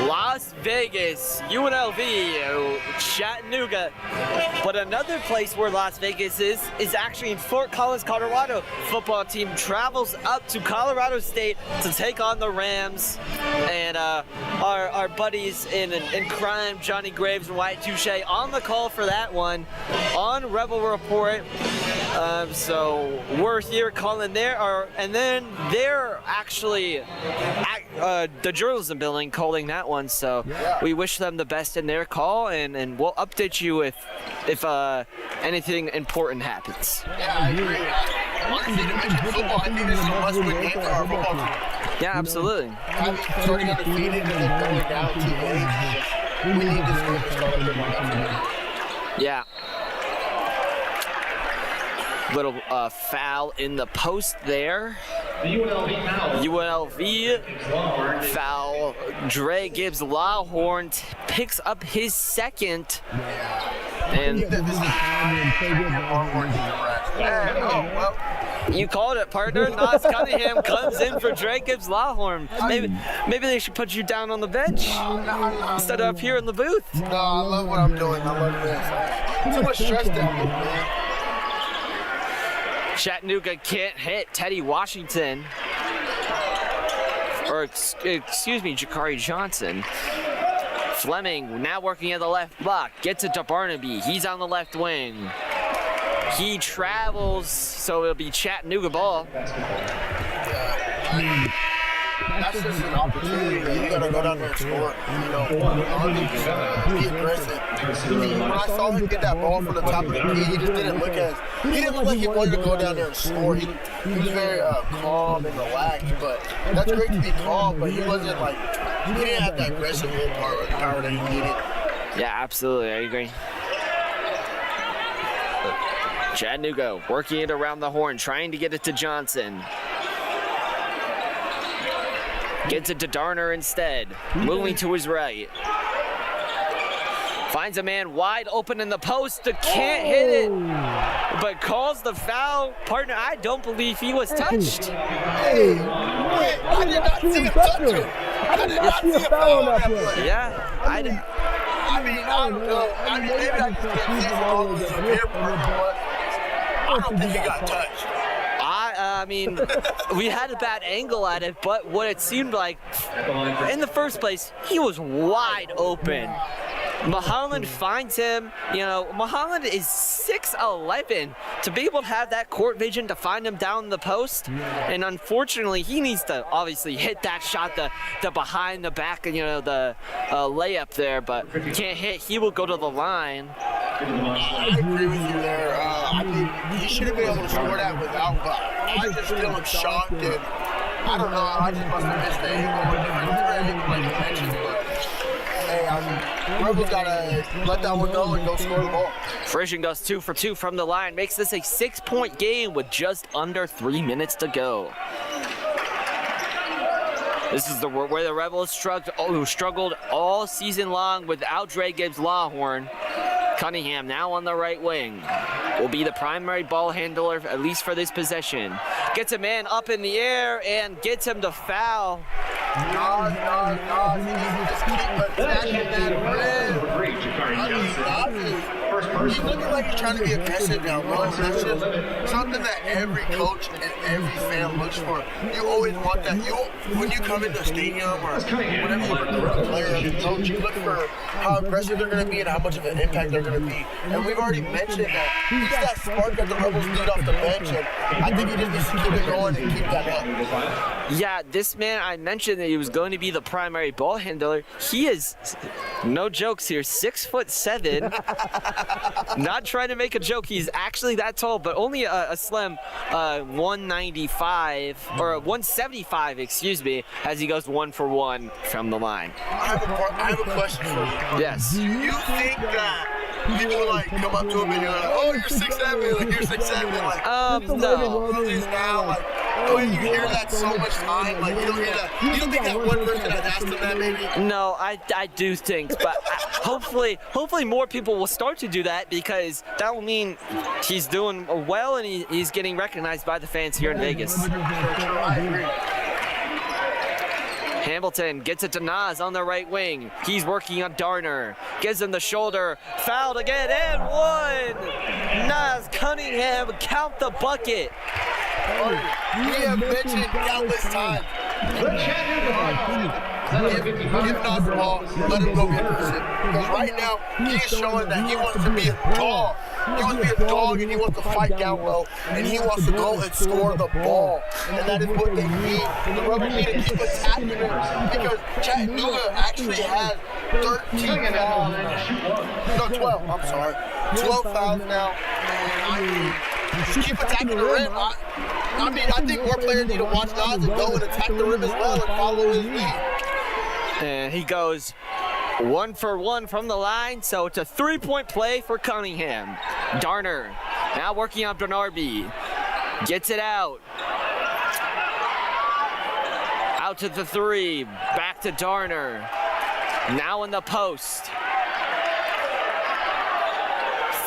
B: Las Vegas, UNLV, Chattanooga. But another place where Las Vegas is actually in Fort Collins, Colorado. Football team travels up to Colorado State to take on the Rams. And our buddies in crime, Johnny Graves and Wyatt Touche, on the call for that one on Rebel Report. So we're here calling and then they're actually at the journalism building calling that one. So we wish them the best in their call, and we'll update you if anything important happens.
C: Yeah, I agree. Honestly, to mention football, I think this is a must-win game for our football team.
B: Yeah, absolutely.
C: Starting undefeated and then going down 2 games. We need this game to start undefeated.
B: Yeah. Little foul in the post there. UNLV foul. Dre Gibbs Lawhorn picks up his second. And you called it, partner. Nas Cunningham comes in for Dre Gibbs Lawhorn. Maybe they should put you down on the bench instead of up here in the booth.
C: No, I love what I'm doing. I love this. Too much stress down here, man.
B: Chattanooga can't hit Teddy Washington. Or, excuse me, Jakari Johnson. Fleming now working at the left block. Gets it to Barnaby. He's on the left wing. He travels, so it'll be Chattanooga ball.
C: That's just an opportunity. You gotta go down there and score. Be aggressive. When I saw him get that ball from the top of the key, he just didn't look like he wanted to go down there and score. He was very calm and relaxed, but that's great to be calm, but he wasn't he didn't have that aggressive power that he needed.
B: Yeah, absolutely, I agree. Chattanooga working it around the horn, trying to get it to Johnson. Gets it to Darner instead, moving to his right. Finds a man wide open in the post, can't hit it, but calls the foul. Partner, I don't believe he was touched.
C: Hey, I did not see him touch him. I did not see a foul on that play.
B: Yeah, I don't
C: know. Maybe I just can't see all of this here, but I don't think he got touched.
B: I mean, we had a bad angle at it, but what it seemed like, in the first place, he was wide open. Mulholland finds him. You know, Mulholland is 6'11". To be able to have that court vision to find him down the post, and unfortunately, he needs to obviously hit that shot, the behind the back, you know, the layup there, but can't hit. He will go to the line.
C: I agree with you there. I mean, he should have been able to score that without, but I just still am shocked, and I don't know. I just must have missed the angle, like you mentioned, but hey, I mean, Rebels gotta let that one go and go score the ball.
B: Frisian goes 2 for 2 from the line, makes this a 6-point game with just under 3 minutes to go. This is where the Rebels struggled all season long without Dre Gibbs Lawhorn. Cunningham now on the right wing will be the primary ball handler, at least for this possession. Gets a man up in the air and gets him to foul.
C: No. Just keep attacking that rim. He's looking like he's trying to be aggressive down low. That's just something that every coach and every fan looks for. You always want that. When you come into the stadium or whenever you recruit a player as a coach, you look for how impressive they're going to be and how much of an impact they're going to be. And we've already mentioned that he's that spark that the Rebels need off the bench, and I think he just needs to keep it going and keep that up.
B: Yeah, this man, I mentioned that he was going to be the primary ball handler. He is, no jokes here, 6'7". Not trying to make a joke. He's actually that tall, but only a slim 195 or 175, excuse me, as he goes 1 for 1 from the line.
C: I have a question for you.
B: Yes.
C: Do you think that people like come up to him and you're like, oh, you're 6'7", like you're 6'7", like
B: no.
C: movies now, like when you hear that so much time, like you don't hear that. You don't think that one person has asked him that maybe?
B: No, I do think, but hopefully more people will start to do that, because that will mean he's doing well and he's getting recognized by the fans here in Vegas.
C: I agree.
B: Hamilton gets it to Nas on the right wing. He's working on Darner. Gives him the shoulder. Fouled again and one. Nas Cunningham, count the bucket.
C: We have mentioned countless times. Give Nas the ball, let him go get it. Because right now, he is showing that he wants to be a dog. He wants to be a dog and he wants to fight down low. And he wants to go and score the ball. And that is what they need. The Rebels need to keep attacking him. Because Chattanooga actually has 13 fouls. No, 12, I'm sorry. 12 fouls now. And just keep attacking the rim. I think more players need to watch Nas and go and attack the rim as well and follow his lead.
B: And he goes 1 for 1 from the line, so it's a 3-point play for Cunningham. Darner now working on Bernarby. Gets it out. Out to the 3. Back to Darner. Now in the post.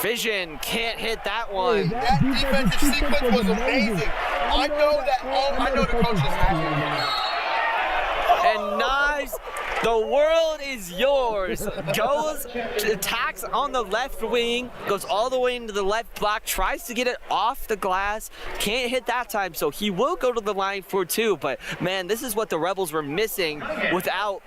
B: Fission can't hit that one.
C: That defensive sequence was amazing. I know the coach is happy.
B: And Knives, the world is yours. Goes, attacks on the left wing, goes all the way into the left block, tries to get it off the glass, can't hit that time, so he will go to the line for 2. But man, this is what the Rebels were missing without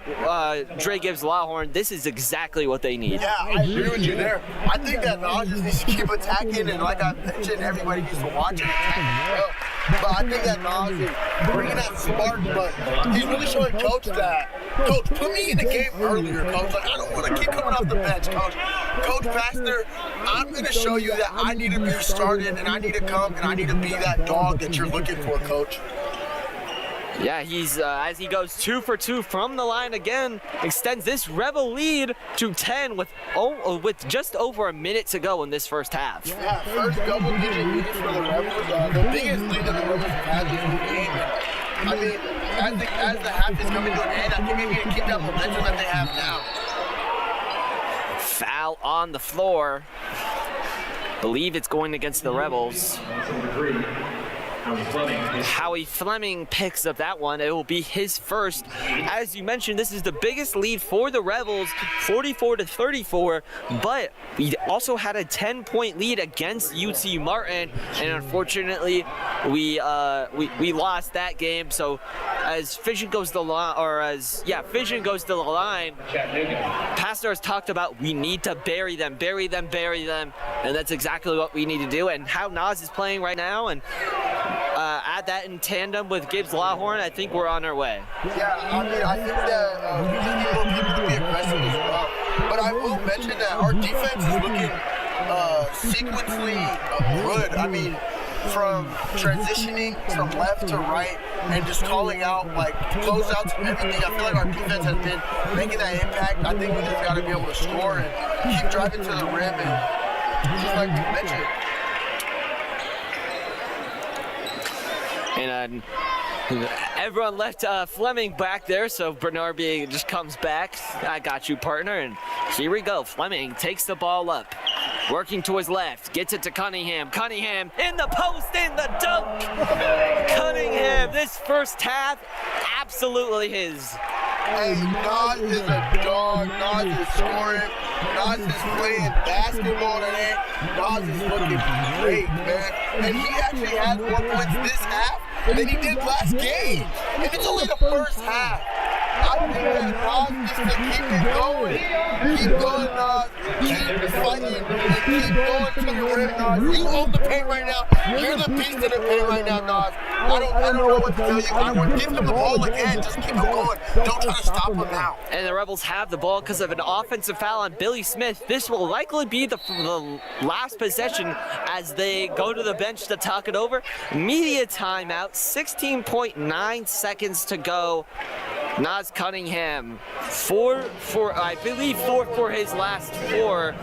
B: Dre Gibbs Lawhorn. This is exactly what they need.
C: Yeah, I agree with you there. I think that Nas just needs to keep attacking, and like I mentioned, everybody needs to watch and attack as well. But I think that Nas is bringing that spark, but he's really showing Coach that, Coach, put me in the game earlier, Coach. Like, I don't want to keep coming off the bench, Coach. Coach Pastor, I'm going to show you that I need to be started, and I need to come, and I need to be that dog that you're looking for, Coach.
B: Yeah, he's as he goes 2 for 2 from the line again, extends this Rebel lead to 10 with just over a minute to go in this first half.
C: Yeah, first double-digit lead for the Rebels. The biggest lead that the Rebels have had this game. I mean, as the half is coming to an end, I think maybe to keep that momentum that they have now.
B: Foul on the floor. Believe it's going against the Rebels. Howie Fleming picks up that one. It will be his first. As you mentioned, this is the biggest lead for the Rebels, 44-34, but we also had a 10-point lead against UT Martin, and unfortunately, we lost that game. So as Fission goes to the line, Fission goes to the line, Pastor has talked about we need to bury them, and that's exactly what we need to do. And how Nas is playing right now, and add that in tandem with Gibbs Lawhorn, I think we're on our way.
C: Yeah, I mean, I think that we just need more people to be aggressive as well. But I will mention that our defense is looking sequentially good. I mean, from transitioning from left to right and just calling out like closeouts and everything, I feel like our defense has been making that impact. I think we just got to be able to score and keep driving to the rim, and just like you mentioned.
B: And everyone left Fleming back there, so Bernard just comes back. I got you, partner, and here we go. Fleming takes the ball up, working to his left, gets it to Cunningham. Cunningham in the post, in the dunk. Cunningham, this first half, absolutely his.
C: Hey, Nas is a dog. Nas is scoring. Nas is playing basketball today. Nas is looking great, man. And he actually has more points this half than he did last game. And it's only the first half. I think that Nas needs to keep it going. Keep going, Nas. Keep fighting and keep going to the rim, Nas. You own the paint right now. You're the beast in the paint right now, Nas. I don't know what to tell you. I would give him the ball again. Just keep him going. Don't try to stop him now.
B: And the Rebels have the ball because of an offensive foul on Billy Smith. This will likely be the last possession as they go to the bench to talk it over. Media timeout, 16.9 seconds to go. Nas Cunningham, four for his last four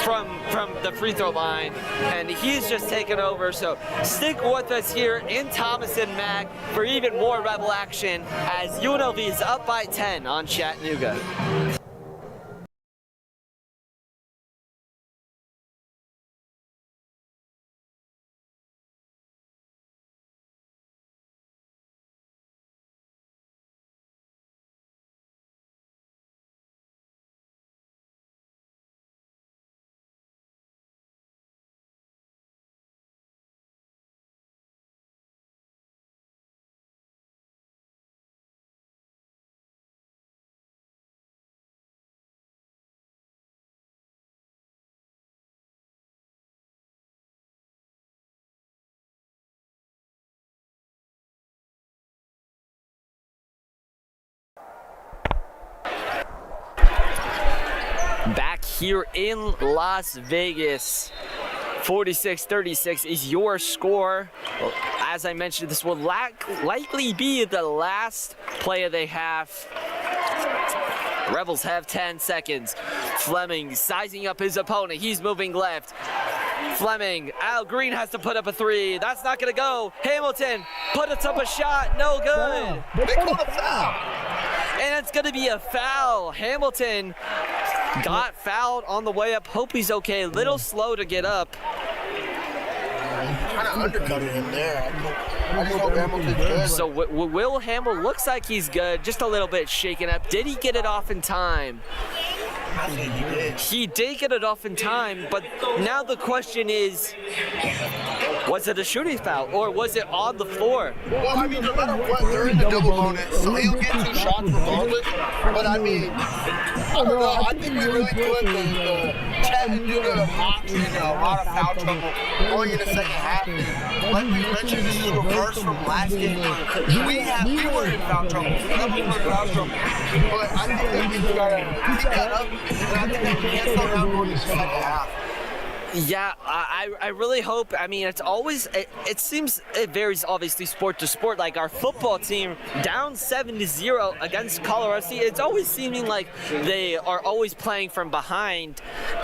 B: from the free throw line, and he's just taken over. So stick with us here in Thomas and Mack for even more Rebel action as UNLV is up by 10 on Chattanooga. Back here in Las Vegas, 46-36 is your score. Well, as I mentioned, this will likely be the last play of the half. Rebels have 10 seconds. Fleming sizing up his opponent. He's moving left. Fleming, Al Green has to put up a three. That's not gonna go. Hamilton puts up a shot, no good.
C: They called a foul.
B: And it's gonna be a foul. Hamilton got fouled on the way up. Hope he's okay. A little slow to get up.
C: Kind of undercutted him there. I just hope Hamilton's good.
B: So Will Hamill looks like he's good. Just a little bit shaken up. Did he get it off in time?
C: I think he did.
B: He did get it off in time, but now the question is, was it a shooting foul or was it on the floor?
C: Well, I mean, no matter what, they're in the double bonus, so he'll get 2 shots regardless. But I mean, I don't know. I think we really put the Chattanooga Mocs in a lot of foul trouble going in the second half. Like we mentioned, this is a reverse from last game. We were in foul trouble. We were in foul trouble. But I think that we just gotta keep that up. And I think that we can't slow down going into the second half.
B: Yeah, I really hope. I mean, it's always, it seems it varies obviously sport to sport. Like our football team down 7-0 against Colorado State. It's always seeming like they are always playing from behind,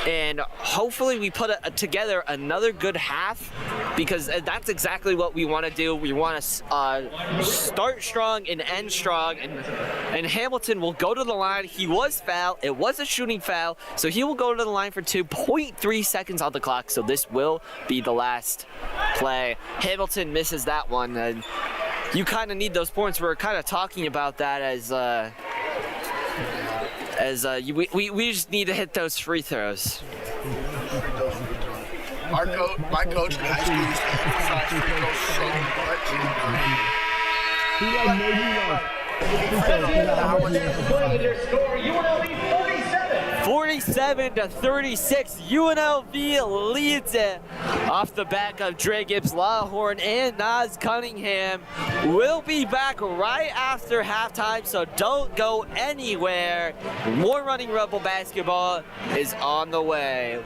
B: and hopefully we put together another good half because that's exactly what we want to do. We want to start strong and end strong, and Hamilton will go to the line. He was fouled. It was a shooting foul, so he will go to the line for 2.3 seconds on the clock, so this will be the last play. Hamilton misses that one, and you kind of need those points. We're kind of talking about that we just need to hit those free throws.
C: My coach in high school used to emphasize free
B: throws so much. 47-36, UNLV leads it off the back of Dre Gibbs Lawhorn and Nas Cunningham. We'll be back right after halftime, so don't go anywhere. More Running Rebel basketball is on the way.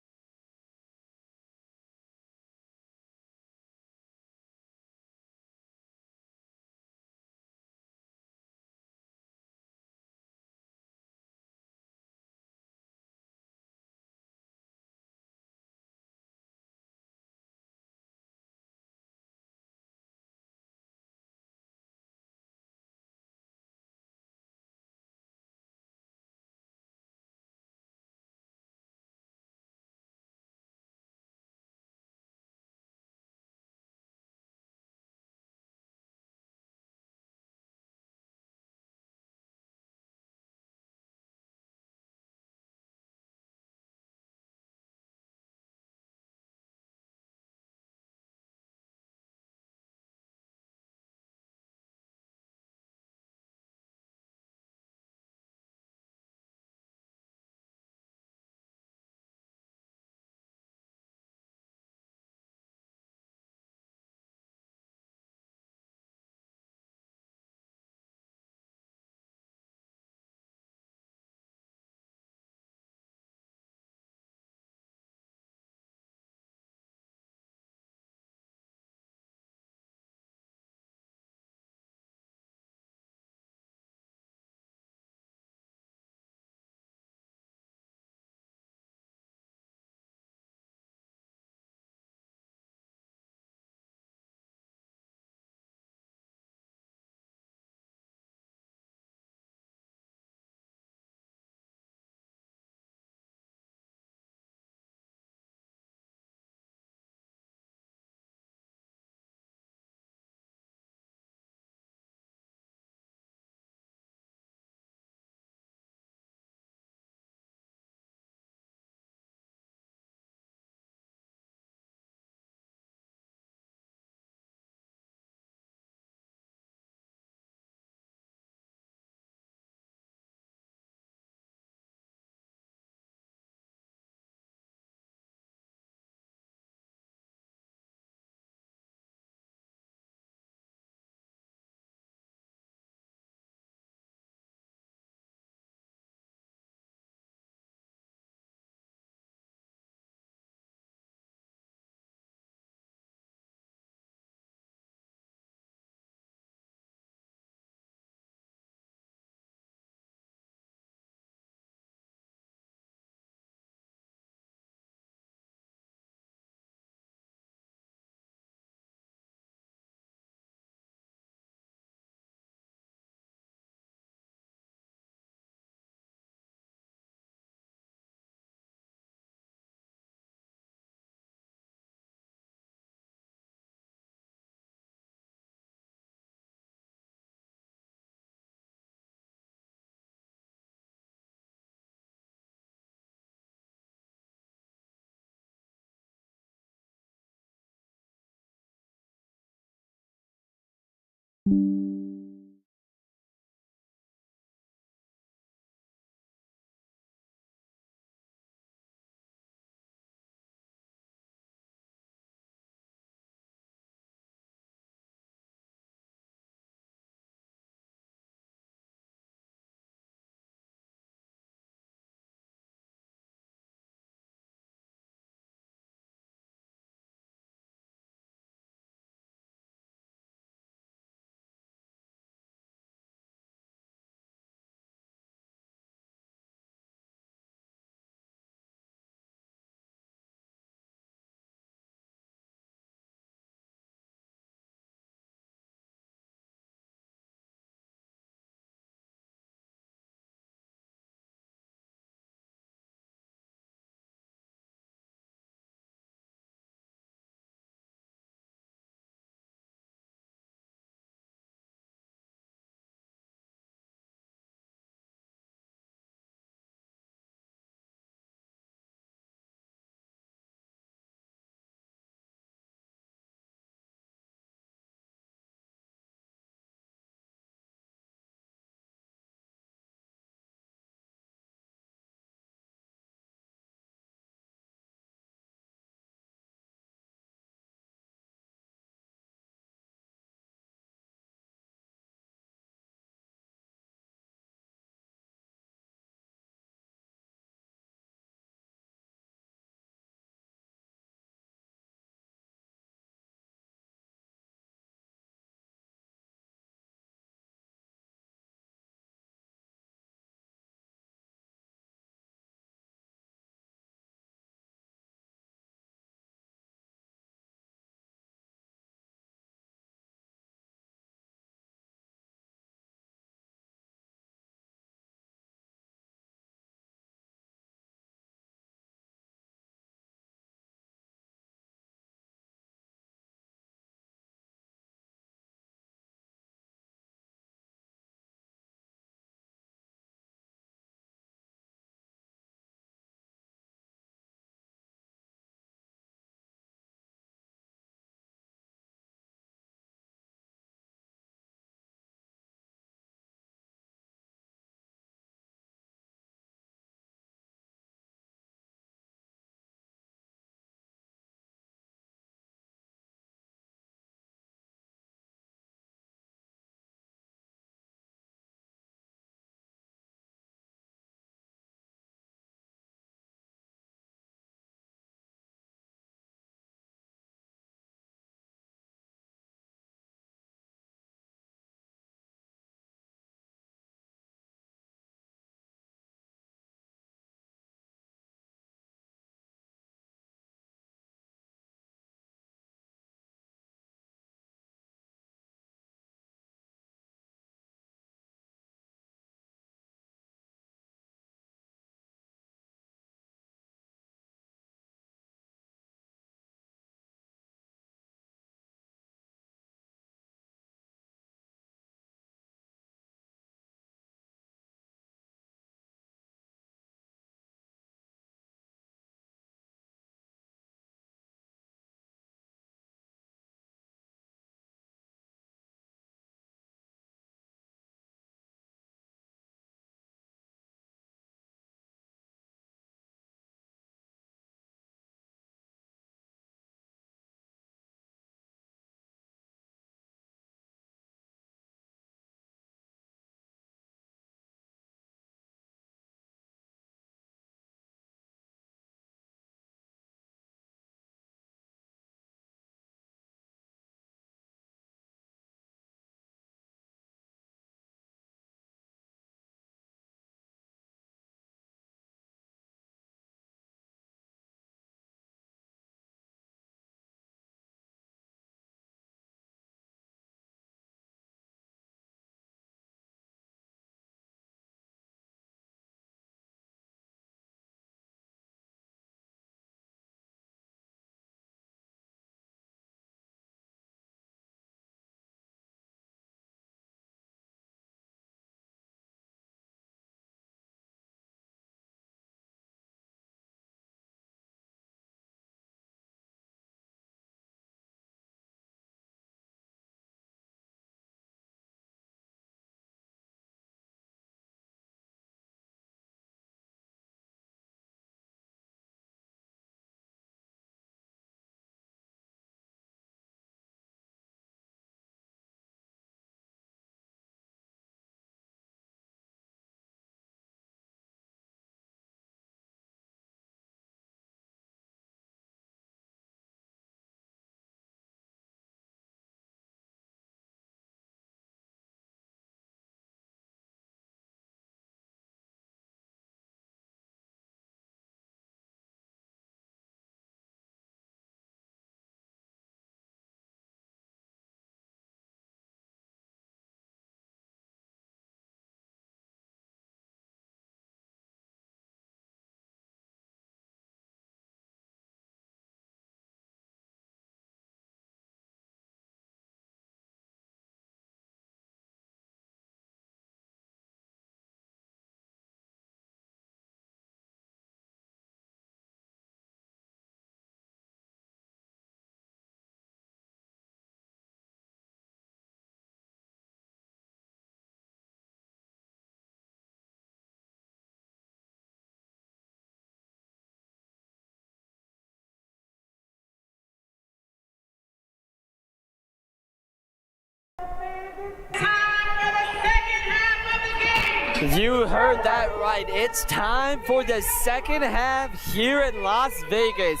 B: You heard that right. It's time for the second half here in Las Vegas.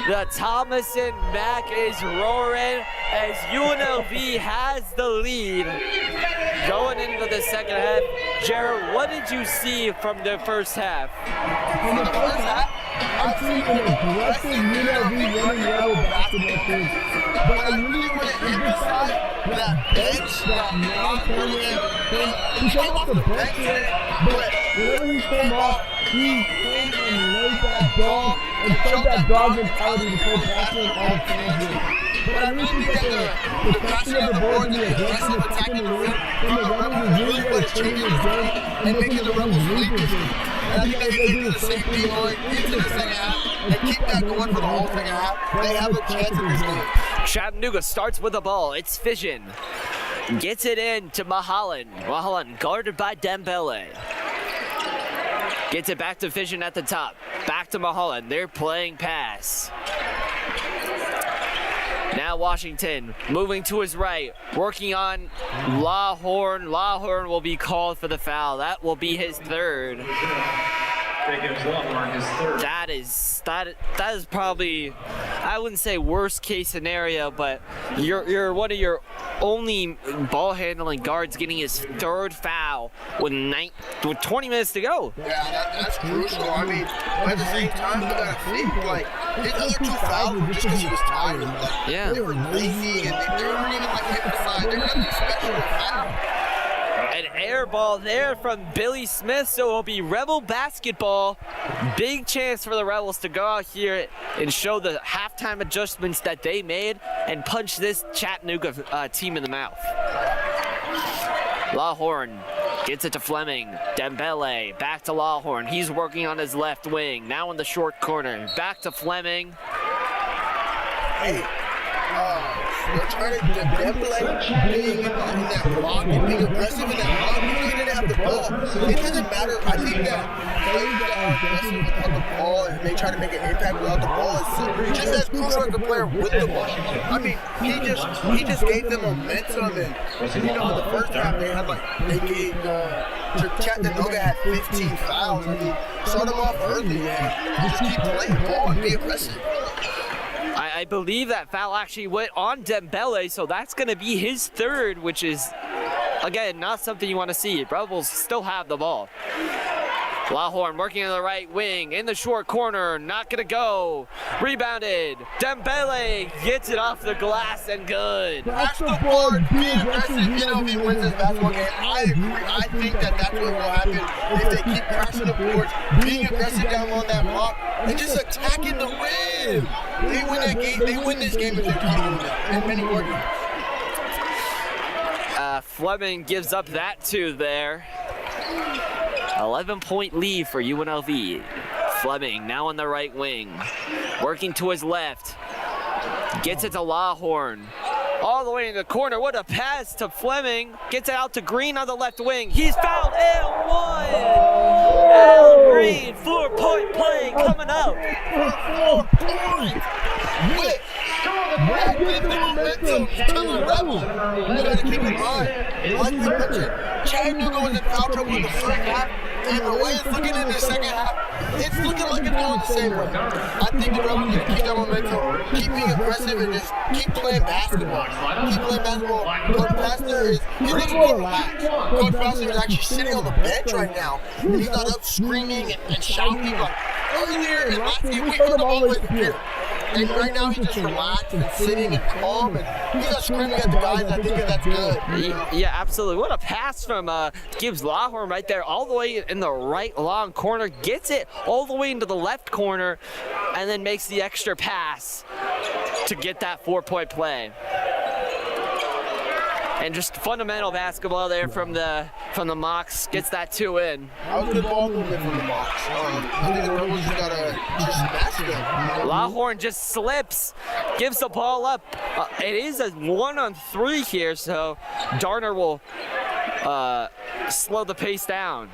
B: The Thomason Mac is roaring as UNLV has the lead. Going into the second half, Jared, what did you see from the first half?
C: From the first half, I've seen an aggressive UNLV Runnin Rebels basketball team. But I really want to emphasize that bench, that non-tournament thing. He came off the bench today, but whenever he came off, he came and laid that dog and showed that dog mentality to play basketball all the time. But I really think that the passing of the ball and the aggressive attacking the rim from the Rebels is really what is changing his game and making the Rebels lead this game. And I think that if they do the same thing going into the second half and keep that going for the whole second half, they have a chance in this game.
B: Chattanooga starts with the ball. It's Fission. Gets it in to Mahalan. Mahalan guarded by Dembele. Gets it back to Fission at the top. Back to Mahalan. They're playing pass. Now Washington moving to his right, working on Lawhorn. Lawhorn will be called for the foul. That will be his third. That is probably, I wouldn't say worst case scenario, but you're one of your only ball handling guards getting his third foul with 20 minutes to go.
C: Yeah, that's crucial. I mean, at the same time, you gotta think like his other two fouls were just because he was tired. Like,
B: yeah,
C: they were lazy and they weren't even like hit the side. They were nothing special with foul.
B: An air ball there from Billy Smith, so it'll be Rebel basketball. Big chance for the Rebels to go out here and show the halftime adjustments that they made and punch this Chattanooga team in the mouth. Lawhorn gets it to Fleming. Dembele back to Lawhorn. He's working on his left wing. Now in the short corner. Back to Fleming.
C: Hey. They're trying to Dembele being in that block and being aggressive in that block. He didn't have the ball. It doesn't matter. I think that players that are aggressive without the ball and they try to make an impact without the ball is just as crucial as the player with the ball. I mean, he just gave them momentum, and you know, in the first half they gave Chattanooga had 15 fouls. I mean, start them off early and just keep playing ball and be aggressive.
B: I believe that foul actually went on Dembele, so that's going to be his third, which is, again, not something you want to see. Rebels still have the ball. Lawhorn working on the right wing, in the short corner, not going to go. Rebounded. Dembele gets it off the glass and good.
C: That's the board. Be aggressive. UNLV wins this basketball game. I agree. I think that that's what will happen if they keep crashing the boards, being aggressive down on that block, and just attacking the rim. They win that game. They win this game if they keep doing that. And many more games.
B: Fleming gives up that too there. 11-point lead for UNLV. Fleming now on the right wing. Working to his left. Gets it to Lawhorn. All the way in the corner. What a pass to Fleming. Gets it out to Green on the left wing. He's fouled and one. Al Green, 4-point play coming up.
C: 4 points. Give the momentum to the Rebels. You gotta keep in mind, like we mentioned, Chattanooga was in foul trouble in the first half, and the way it's looking in the second half, it's looking like it's going the same way. I think the Rebels need to keep that momentum, keep being aggressive, and just keep playing basketball. Keep playing basketball. Coach Pastor he looks more relaxed. Coach Pastor is actually sitting on the bench right now, and he's not up screaming and shouting. Like, earlier in last game, we heard him always appear. And right now he's just relaxed and sitting and calm, and he's not screaming at the guys. I think that's good.
B: Yeah, absolutely. What a pass from Gibbs Lawhorn right there, all the way in the right long corner, gets it all the way into the left corner, and then makes the extra pass to get that 4-point play. And just fundamental basketball there from the Mocs, gets that 2 in.
C: That was a good ball movement from the Mocs. I think the Rebels just gotta just smash them.
B: Lawhorn just slips, gives the ball up. It is a 1-on-3 here, so Darner will slow the pace down.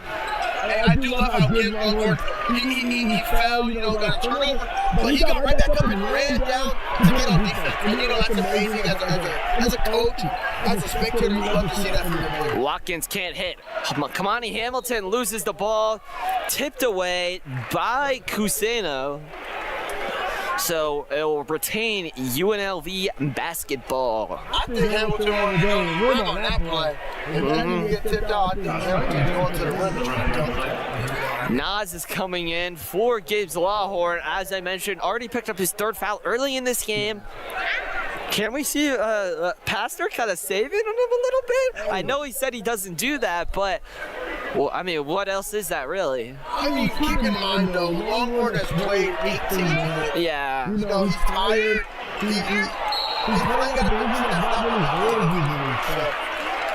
C: And I do love how Kid Longboard, he fell, you know, got a turnover, but he got right back up and ran down to get on defense. And, you know, that's amazing as a coach, as a spectator. You love to see that from your player.
B: Watkins can't hit. Kamani Hamilton loses the ball, tipped away by Cuseno. So it will retain UNLV basketball.
C: I think Hamilton wanted to go to the rim on that play. If that didn't get tipped out, I think Hamilton's going to the rim and trying to dunk it.
B: Nas is coming in for Gibbs Lawhorn. As I mentioned, already picked up his third foul early in this game. Can we see Pastor kind of saving him a little bit? I know he said he doesn't do that, but, well, I mean, what else is that really?
C: I mean, keep in mind, though, Longhorn has played 18 minutes.
B: Yeah.
C: You know, he's tired. He's probably got a good team that's not really good.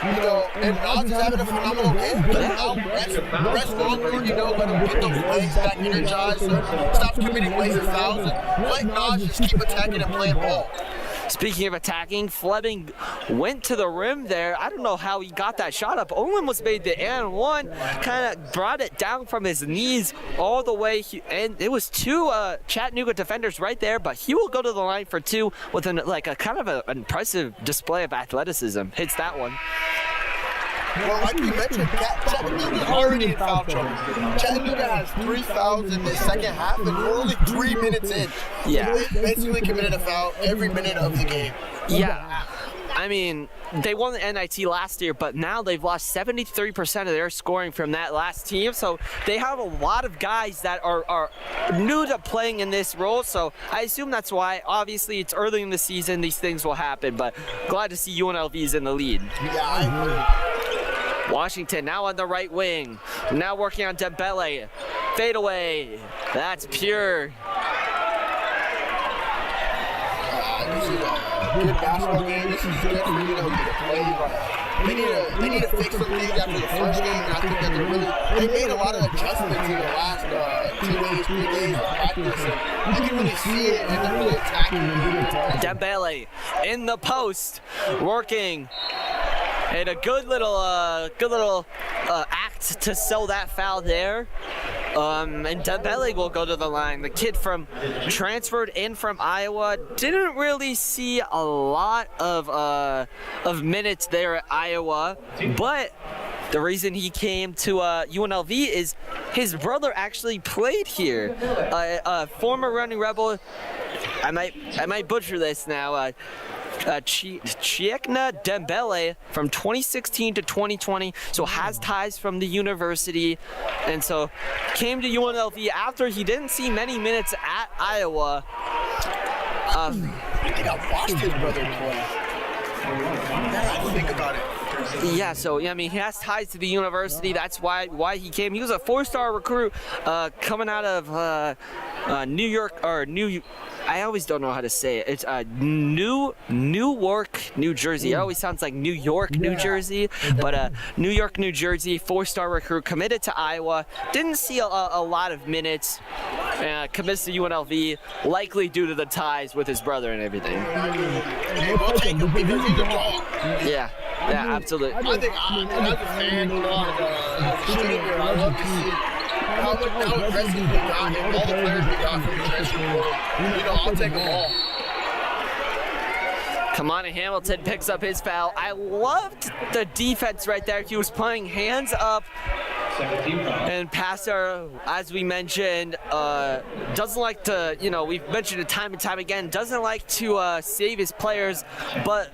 C: You know, and Nas is having a phenomenal game. But now, rest Longhorn, you know, let him get those legs back energized. So stop committing wasted fouls. And let Nas just keep attacking and playing ball.
B: Speaking of attacking, Fleming went to the rim there. I don't know how he got that shot up. Owen was made the and one, kind of brought it down from his knees all the way. And it was two Chattanooga defenders right there, but he will go to the line for two with an impressive display of athleticism. Hits that one.
C: Well, like we mentioned, Chattanooga's already in foul trouble. Chattanooga has 3 fouls in the second half, and we're only 3 minutes in.
B: Yeah.
C: They basically committed a foul every minute of the game.
B: Yeah. I mean, they won the NIT last year, but now they've lost 73% of their scoring from that last team. So they have a lot of guys that are new to playing in this role. So I assume that's why. Obviously, it's early in the season. These things will happen, but glad to see UNLV's in the lead.
C: Yeah, I agree.
B: Washington now on the right wing. Now working on Dembele. Fade away. That's pure.
C: This is a good basketball game. This is good for UNLV to play. They need to fix some things after the first game. And I think that they made a lot of adjustments in the last 2 days, 3 days of practice. And you can really see it, and they're really attacking.
B: Dembele in the post, working. And a good little act to sell that foul there. And Dembele will go to the line. The kid transferred in from Iowa, didn't really see a lot of minutes there at Iowa, but the reason he came to UNLV is his brother actually played here. A former Running Rebel. I might butcher this now. Chiekna Dembele from 2016 to 2020, so has ties from the university, and so came to UNLV after he didn't see many minutes at Iowa.
C: I think I watched his brother play. Now I think about it.
B: Yeah, so I mean, he has ties to the university. That's why he came. He was a 4-star recruit coming out of New York or I always don't know how to say it. It's Newark, New Jersey. It always sounds like New York, New Jersey, but New York, New Jersey, 4-star recruit, committed to Iowa. Didn't see a lot of minutes. Commits to UNLV, likely due to the ties with his brother and everything.
C: Hey, we'll take him because he's a dog.
B: Yeah, absolutely.
C: I think as a fan, as a student here, I love to see how aggressive we got and all the players we got from the transfer portal. You know, I'll take them all.
B: Kamani Hamilton picks up his foul. I loved the defense right there. He was playing hands up. And Pastor, as we mentioned, doesn't like to, we've mentioned it time and time again, doesn't like to save his players, but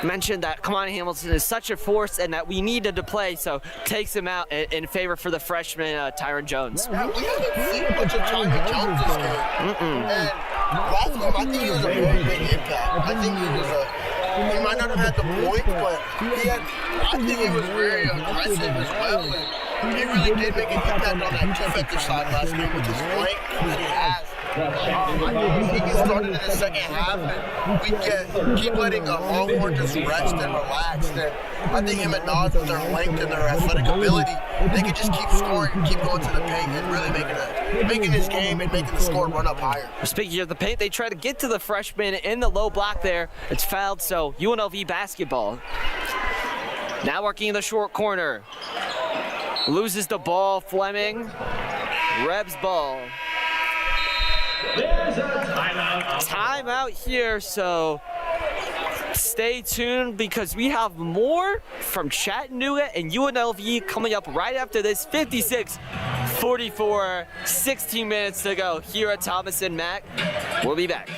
B: mentioned that Kamani Hamilton is such a force and that we needed to play, so takes him out in favor for the freshman, Tyron Jones.
C: Yeah, we haven't seen much of Tyron Jones this game. And last game, I think he was a very big impact. I think he might not have had the point, but I think he was very aggressive as well. And he really did make an impact on that defensive side last game with his length that he has. I think he started in the second half, and we keep letting Longhorn just rest and relax. And I think him and Nas, with their length and their athletic ability, they can just keep scoring, keep going to the paint, and really making this game and making the score run up higher.
B: Speaking of the paint, they try to get to the freshman in the low block there. It's fouled, so UNLV basketball. Now working in the short corner. Loses the ball, Fleming. Rebs ball.
A: There's a timeout.
B: Timeout here, so stay tuned because we have more from Chattanooga and UNLV coming up right after this. 56-44, 16 minutes to go here at Thomas and Mack. We'll be back.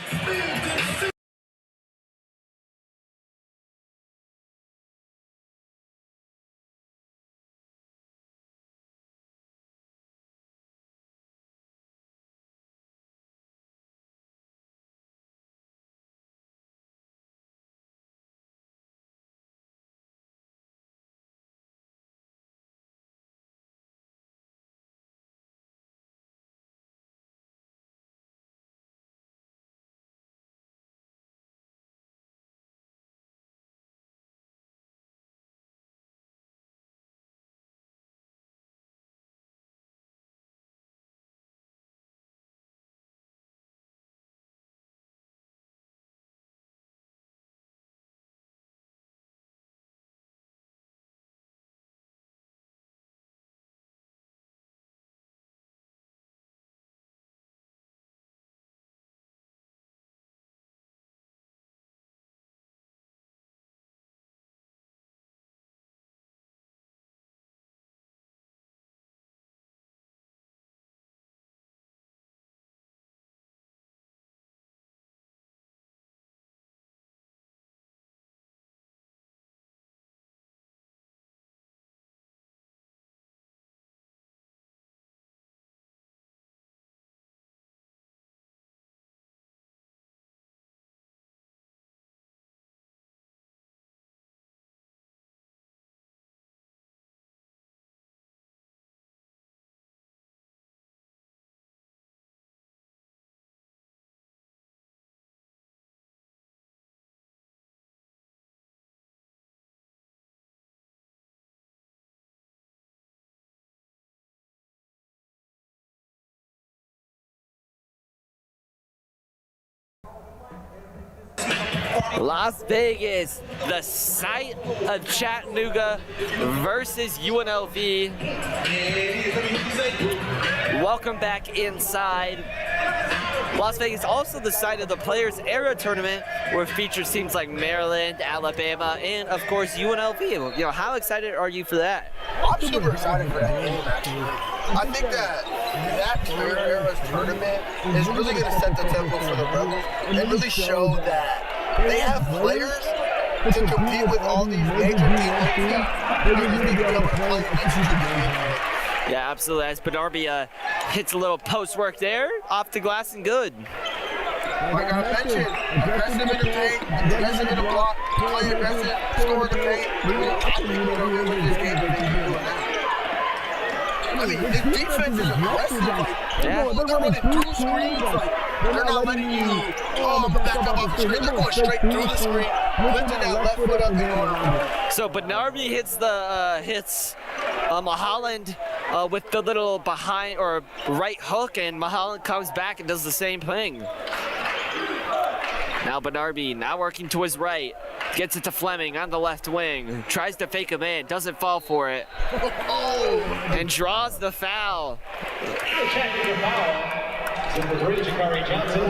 B: Las Vegas, the site of Chattanooga versus UNLV. Welcome back inside. Las Vegas also the site of the Players Era Tournament, where features teams like Maryland, Alabama, and of course UNLV. You know, how excited are you for that?
C: I'm super excited for that game, actually. I think that Player Era's tournament is really going to set the tempo for the Rebels and really show that they have players to compete with all these major teams. They just need to be able to play next to the game.
B: Yeah, absolutely. As Benarby hits a little post work there, off the glass and good.
C: Like I mentioned, aggressive in the paint, aggressive in the block, play aggressive, score in the paint. I think we're going to win this game if they keep doing that. I mean, this defense is aggressive. Like, they're running through screens. Like, they're not letting you back up off the screen. They're going straight through the screen, lifting that left foot up and going around.
B: So Benarby hits the Mahaland with the little behind or right hook, and Mahaland comes back and does the same thing. Now Benarby, now working to his right, gets it to Fleming on the left wing, tries to fake him in, doesn't fall for it, and draws the foul.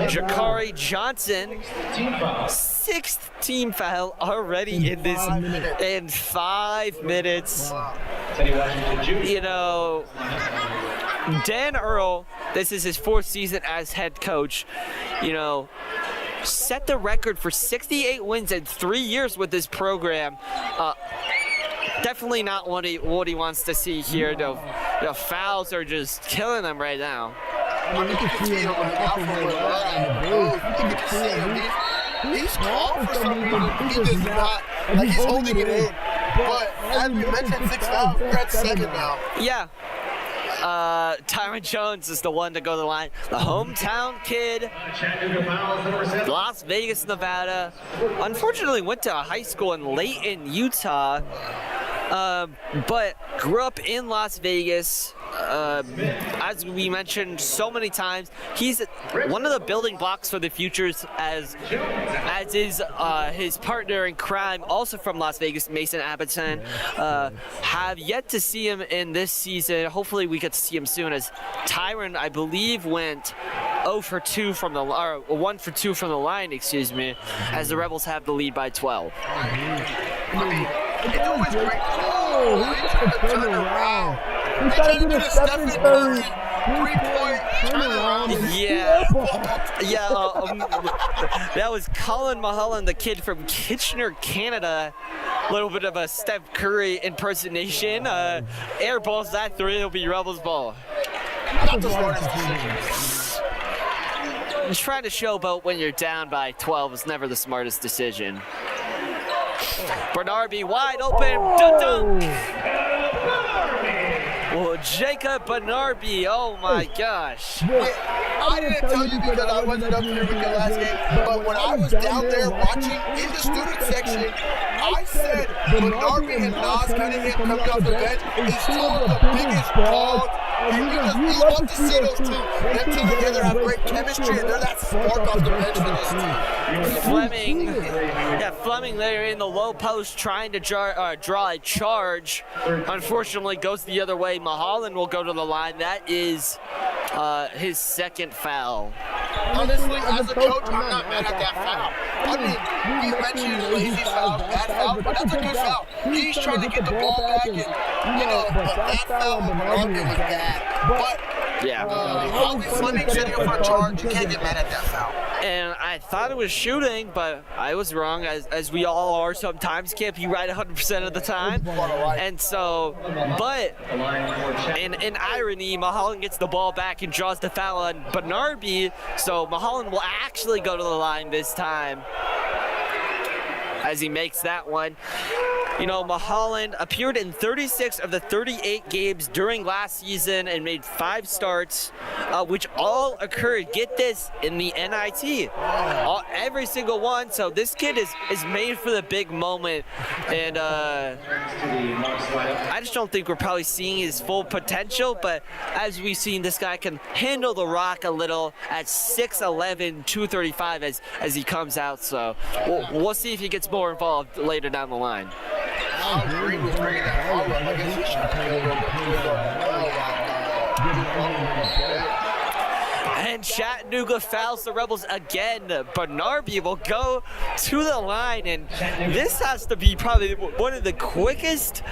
B: Jakari Johnson, sixth team foul already in 5 minutes. You know, Dan Earl, this is his 4th season as head coach, you know, set the record for 68 wins in 3 years with this program. Definitely not what he wants to see here. The fouls are just killing them right now.
C: You can see him on the outfield. You can see him. He's calm for some reason. He does not, like, he's holding it in. But as we mentioned, 6 fouls. We're at 7 now.
B: Yeah. Tyron Jones is the one to go to the line. The hometown kid, Las Vegas, Nevada. Unfortunately went to a high school in Layton, Utah, but grew up in Las Vegas. as we mentioned so many times, he's one of the building blocks for the futures, as is his partner in crime, also from Las Vegas, Mason Appleton. Have yet to see him in this season. Hopefully we get to see him soon, as Tyron, I believe, went 1 for 2 from the line, excuse me, as the Rebels have the lead by 12.
C: It's always great. Oh, he tried to turn around.
D: He tried to do the Stephen Curry
C: 3-point turnaround.
B: Yeah, that was Colin Mulholland, the kid from Kitchener, Canada. A little bit of a Steph Curry impersonation. Airballs that 3, it'll be Rebels ball.
C: Not the smartest decision.
B: Just trying to showboat when you're down by 12 is never the smartest decision. Bernarby wide open. Dun-dun. Well, Jacob Bernarby, oh my gosh.
C: I didn't tell you because I wasn't up here with the last game, but when I was down there watching in the student section, I said Bernarby and Nas Cunningham coming off the bench is 2 of the biggest dogs. You love to see those two. Them two together have great chemistry, and they're that spark off the bench for this team.
B: Fleming there in the low post trying to draw a charge. Unfortunately, goes the other way. Mulholland will go to the line. That is his second foul.
C: Honestly, as a coach, I'm not mad at that foul. I mean, you mentioned lazy foul, bad foul, but that's a good foul. He's trying to get the ball back, and, but that foul on Bernarby was bad. But, Fleming setting up for a charge, you can't get mad at that foul.
B: And I thought it was shooting, but I was wrong, as we all are sometimes. Can't be right 100% of the time. And so, but in irony, Mulholland gets the ball back and draws the foul on Bernarby, so Mulholland will actually go to the line this time as he makes that one. You know, Mulholland appeared in 36 of the 38 games during last season and made 5 starts, which all occurred, get this, in the NIT. Every single one. So this kid is made for the big moment. And I just don't think we're probably seeing his full potential. But as we've seen, this guy can handle the rock a little at 6'11", 235 as he comes out. So we'll see if he gets more involved later down the line.
C: I agree with bringing that ball up. I guess he's trying to get a little bit.
B: And Chattanooga fouls the Rebels again. Bernarby will go to the line, and this has to be probably one of the quickest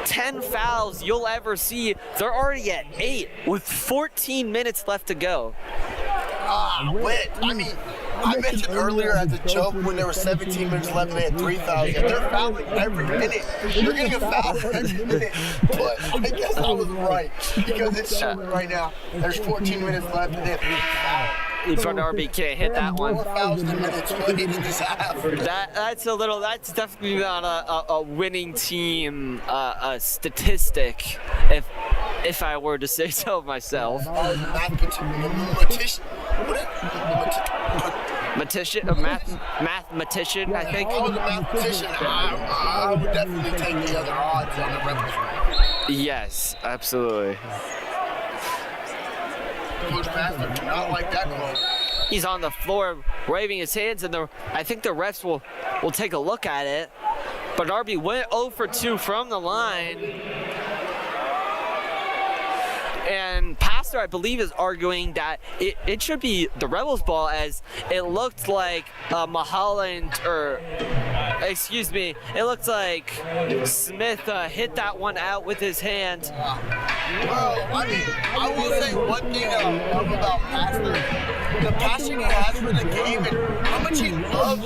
B: 10 fouls you'll ever see. They're already at 8 with 14 minutes left to go.
C: I mentioned earlier as a joke when there were 17 minutes left and they had 3 fouls. They're fouling every minute. They're getting a foul every minute. But I guess I was right because it's showing right now. There's 14 minutes left and they have 3 fouls.
B: Bernarby can't hit that one.
C: 4 fouls in minutes played in this half.
B: That's definitely not a winning team statistic, if I were to say so myself. Mathematician, I think.
C: Oh, the mathematician. I would definitely take the other odds on the Rebels.
B: Yes, absolutely.
C: Coach Master, not like that call.
B: He's on the floor waving his hands, and I think the refs will take a look at it. Bernarby went 0 for 2 from the line. And Pastor, I believe, is arguing that it should be the Rebels ball, as it looked like Mulholland, it looked like Smith hit that one out with his hand.
C: Well, I will say one thing about Pastor. The passion he has for the game and how much he loves,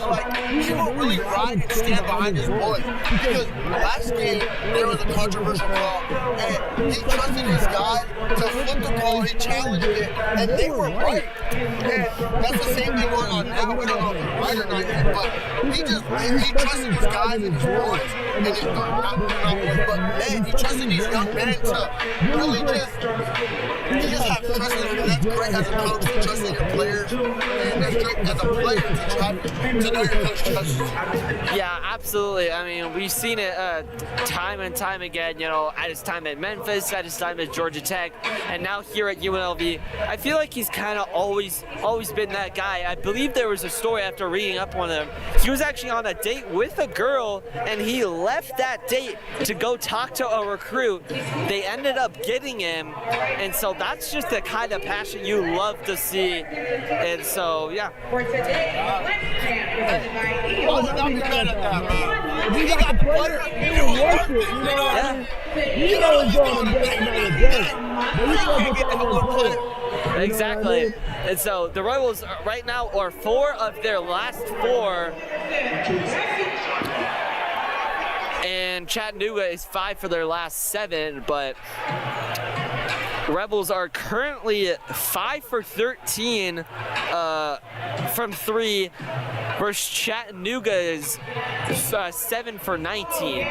C: he will really ride and stand behind his boy. Because last game, there was a controversial call, and he trusted his guys to flip the call, he challenged it, and they were right. And that's the same thing going on now. We don't know if they're right or not yet, but he trusted his guys and his boys, and his, not boys, but men. He trusted these young men to really just have trust in them. That's great as a coach, to trust in your players. And as strict as a player to know your coach trusts you.
B: Yeah, absolutely. I mean, we've seen it time and time again, you know, at his time at Memphis, at his time at Georgia Tech, and now here at UNLV. I feel like he's kind of always been that guy. I believe there was a story after reading up on him. He was actually on a date with a girl, and he left that date to go talk to a recruit. They ended up getting him, and so that's just the kind of passion you love to see. And so, yeah.
C: Oh, not be mad at that, man. He got player. You work it, you know what I mean? You know what's going on another day. But you can't get the whole player.
B: Exactly. And so the Rebels right now are 4 of their last 4. And Chattanooga is 5 for their last 7, but Rebels are currently 5 for 13 from 3 versus Chattanooga is 7 for 19.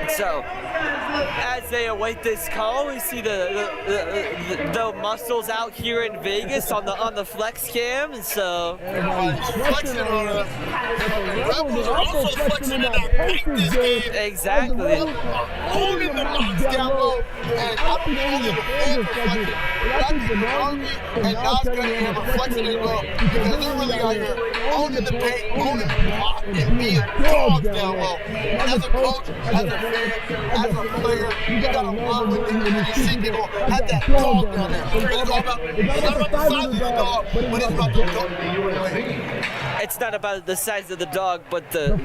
B: So as they await this call, we see the muscles out here in Vegas on the flex cam, and so
C: Flexing on us. Rebels are also flexing in that paint this game.
B: exactly.
C: Holding the Mocs down low, and I think only the fans are flexing. But I think Unlv and Nas Cunningham are flexing as well because they're really out here owning the paint, owning the block, and being dogs down low. And as a coach, as a fan, as a player, you gotta love when you see people have that dog down there. It's not about the size of the dog, but it's about the dog.
B: It's not about the size of the dog, but the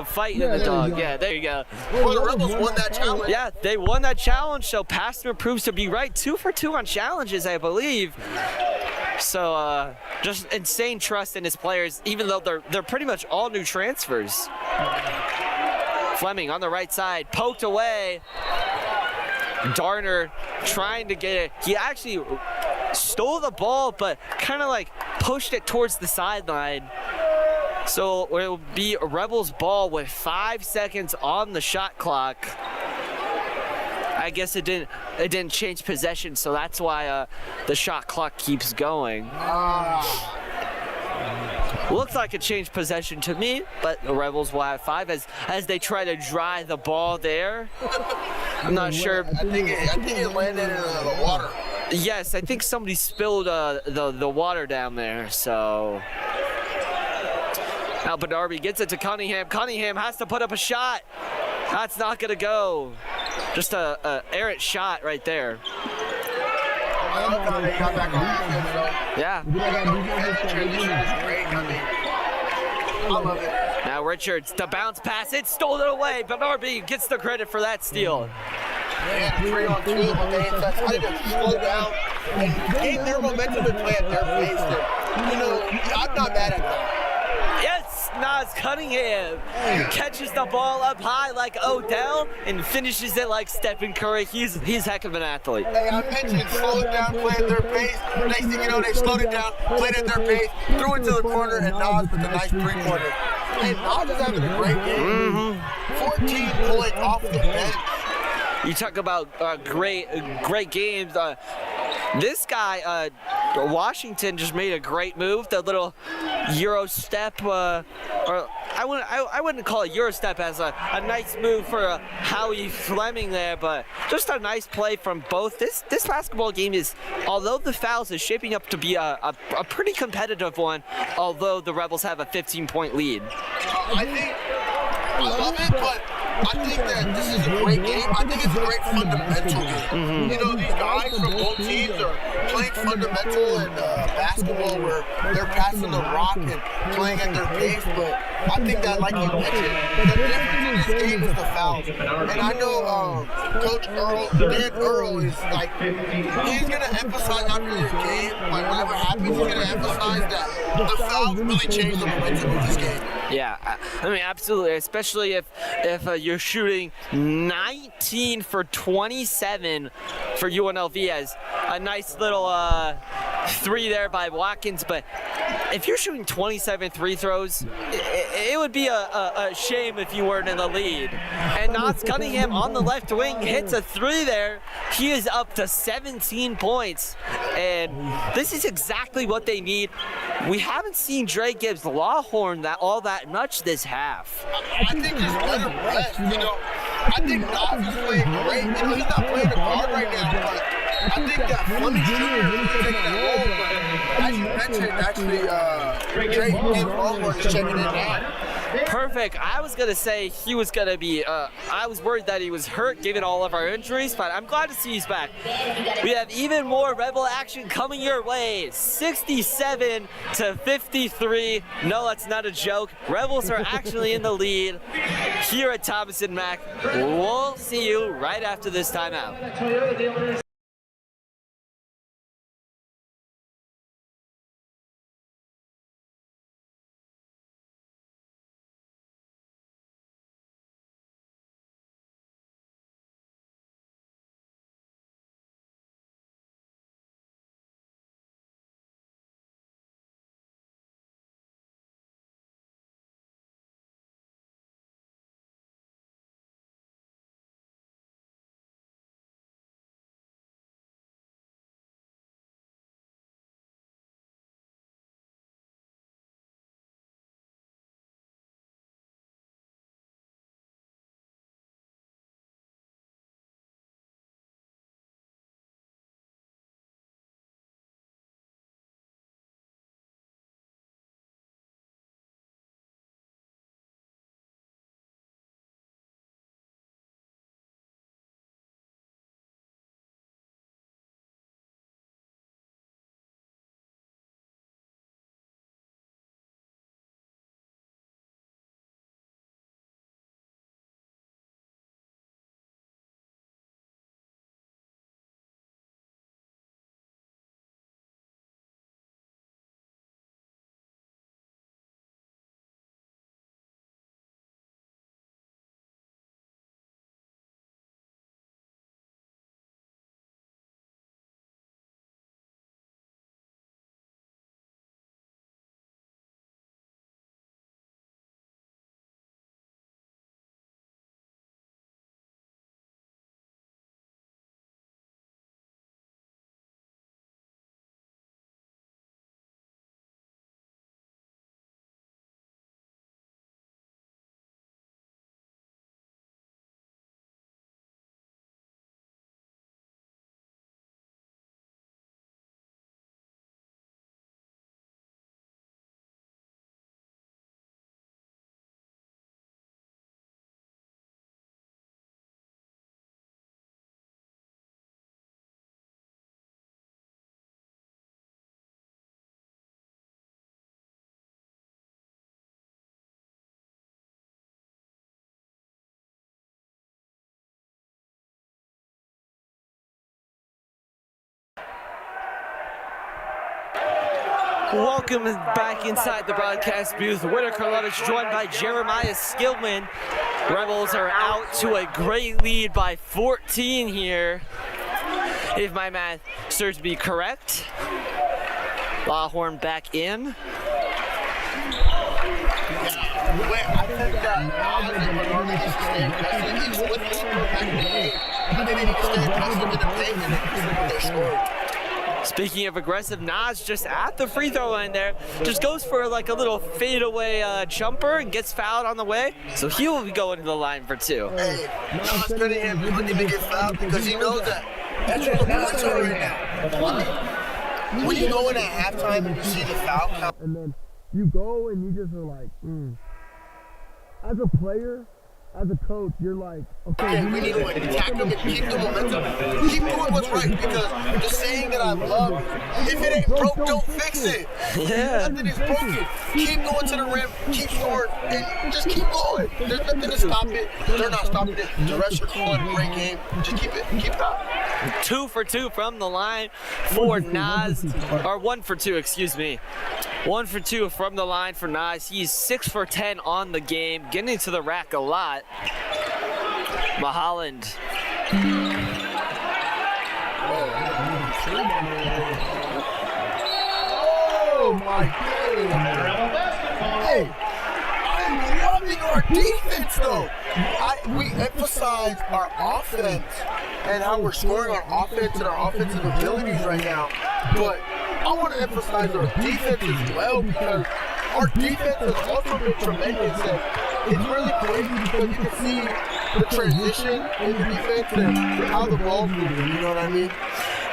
B: fight in the dog. Yeah, there you go.
C: Well, the Rebels won that challenge.
B: Yeah, they won that challenge, so Pastner proves to be right. 2 for 2 on challenges, I believe. So just insane trust in his players, even though they're pretty much all new transfers. Fleming on the right side, poked away. Darner trying to get it. He actually stole the ball, but kind of like pushed it towards the sideline. So it will be a Rebels ball with 5 seconds on the shot clock. I guess it didn't change possession, so that's why the shot clock keeps going. Looks like it changed possession to me, but the Rebels will have 5 as they try to dry the ball there. I'm not sure.
C: I think it landed in the water.
B: Yes, I think somebody spilled the water down there, so. Now Benarby gets it to Cunningham. Cunningham has to put up a shot. That's not gonna go. Just a errant shot right there. Yeah.
C: I love it.
B: Now Richards, the bounce pass, it stole it away, but RB gets the credit for that steal.
C: Yeah, 3 on 2, but they decided to slow down and gain their momentum and play at their pace. And, you know, I'm not mad at that.
B: Yes, Nas Cunningham catches the ball up high like Odell and finishes it like Stephen Curry. He's heck of an athlete.
C: Hey, I mentioned slow it down, play at their pace. Next thing you know, they slowed it down, played at their pace, threw it to the corner, and Nas with a nice 3-pointer. Hey, Nas is having a great game. 14 points off the bench.
B: You talk about great games. This guy, Washington, just made a great move. The little Euro step, or I wouldn't call it Euro step as a nice move for Howie Fleming there, but just a nice play from both. This basketball game is, although the fouls is shaping up to be a pretty competitive one, although the Rebels have a 15-point lead.
C: I love it, but I think that this is a great game. I think it's a great fundamental game. You know, these guys from both teams are playing fundamental in basketball where they're passing the rock and playing at their pace, but I think that, like you mentioned, the difference in this game is the fouls. And I know Coach Earl, Dan Earl, is like, he's going to emphasize after this game, like whatever happens, he's going to emphasize that the fouls really change the momentum of this game.
B: Yeah, I mean, absolutely, especially if you're shooting 19 for 27 for UNLV as a nice little 3 there by Watkins, but if you're shooting 27 free throws, it would be a shame if you weren't in the lead. And Knots Cunningham on the left wing hits a 3 there. He is up to 17 points. And this is exactly what they need. We haven't seen Dre Gibbs Lawhorn all that much this half.
C: I think just let him rest, you know. I think Knots is playing great. You know, he's not playing the guard right now, but I think that Fleming Jr. is taking that role. But as you mentioned, actually, Dre Gibbs Lawhorn is checking in now.
B: Perfect. I was going to say he was going to be, I was worried that he was hurt given all of our injuries, but I'm glad to see he's back. We have even more Rebel action coming your way. 67 to 53. No, that's not a joke. Rebels are actually in the lead here at Thomas and Mack. We'll see you right after this timeout. Welcome back inside the broadcast booth. Whitaker Lovitz joined by Jeremiah Skillman. Rebels are out to a great lead by 14 here, if my math serves me correct. Lawhorn back in.
C: I think that Nas and Bernard need to stay aggressive. Even with this back in the game, I think they need to stay aggressive in the paint and they're scoring.
B: Speaking of aggressive, Nas just at the free throw line there, just goes for like a little fadeaway jumper and gets fouled on the way. So he will be going to the line for 2.
C: Hey, Nas Cunningham is looking to get fouled because he knows that that's what the points are right now. When you go in at halftime and you see the foul count,
D: And then you go and you just are like, As a player, as a coach, you're like, okay,
C: we need to attack them and keep the momentum. Keep doing what's right because the saying that I love, if it ain't broke, don't fix it.
B: Yeah.
C: Nothing is broken. Keep going to the rim, keep scoring, and just keep going. There's nothing to stop it. They're not stopping it. The refs are calling a great game. Just keep it. Keep it up.
B: 2 for 2 from the line for Nas, or 1 for 2, excuse me. 1 for 2 from the line for Nas. He's 6 for 10 on the game, getting to the rack a lot. Maholland.
C: Oh my goodness. Hey, I'm loving our defense though. We emphasize our offense and how we're scoring on offense and our offensive abilities right now. But I want to emphasize our defense as well, because our defense has also been tremendous. And it's really crazy because you can see the transition in the defense and how the ball's moving. You know what I mean?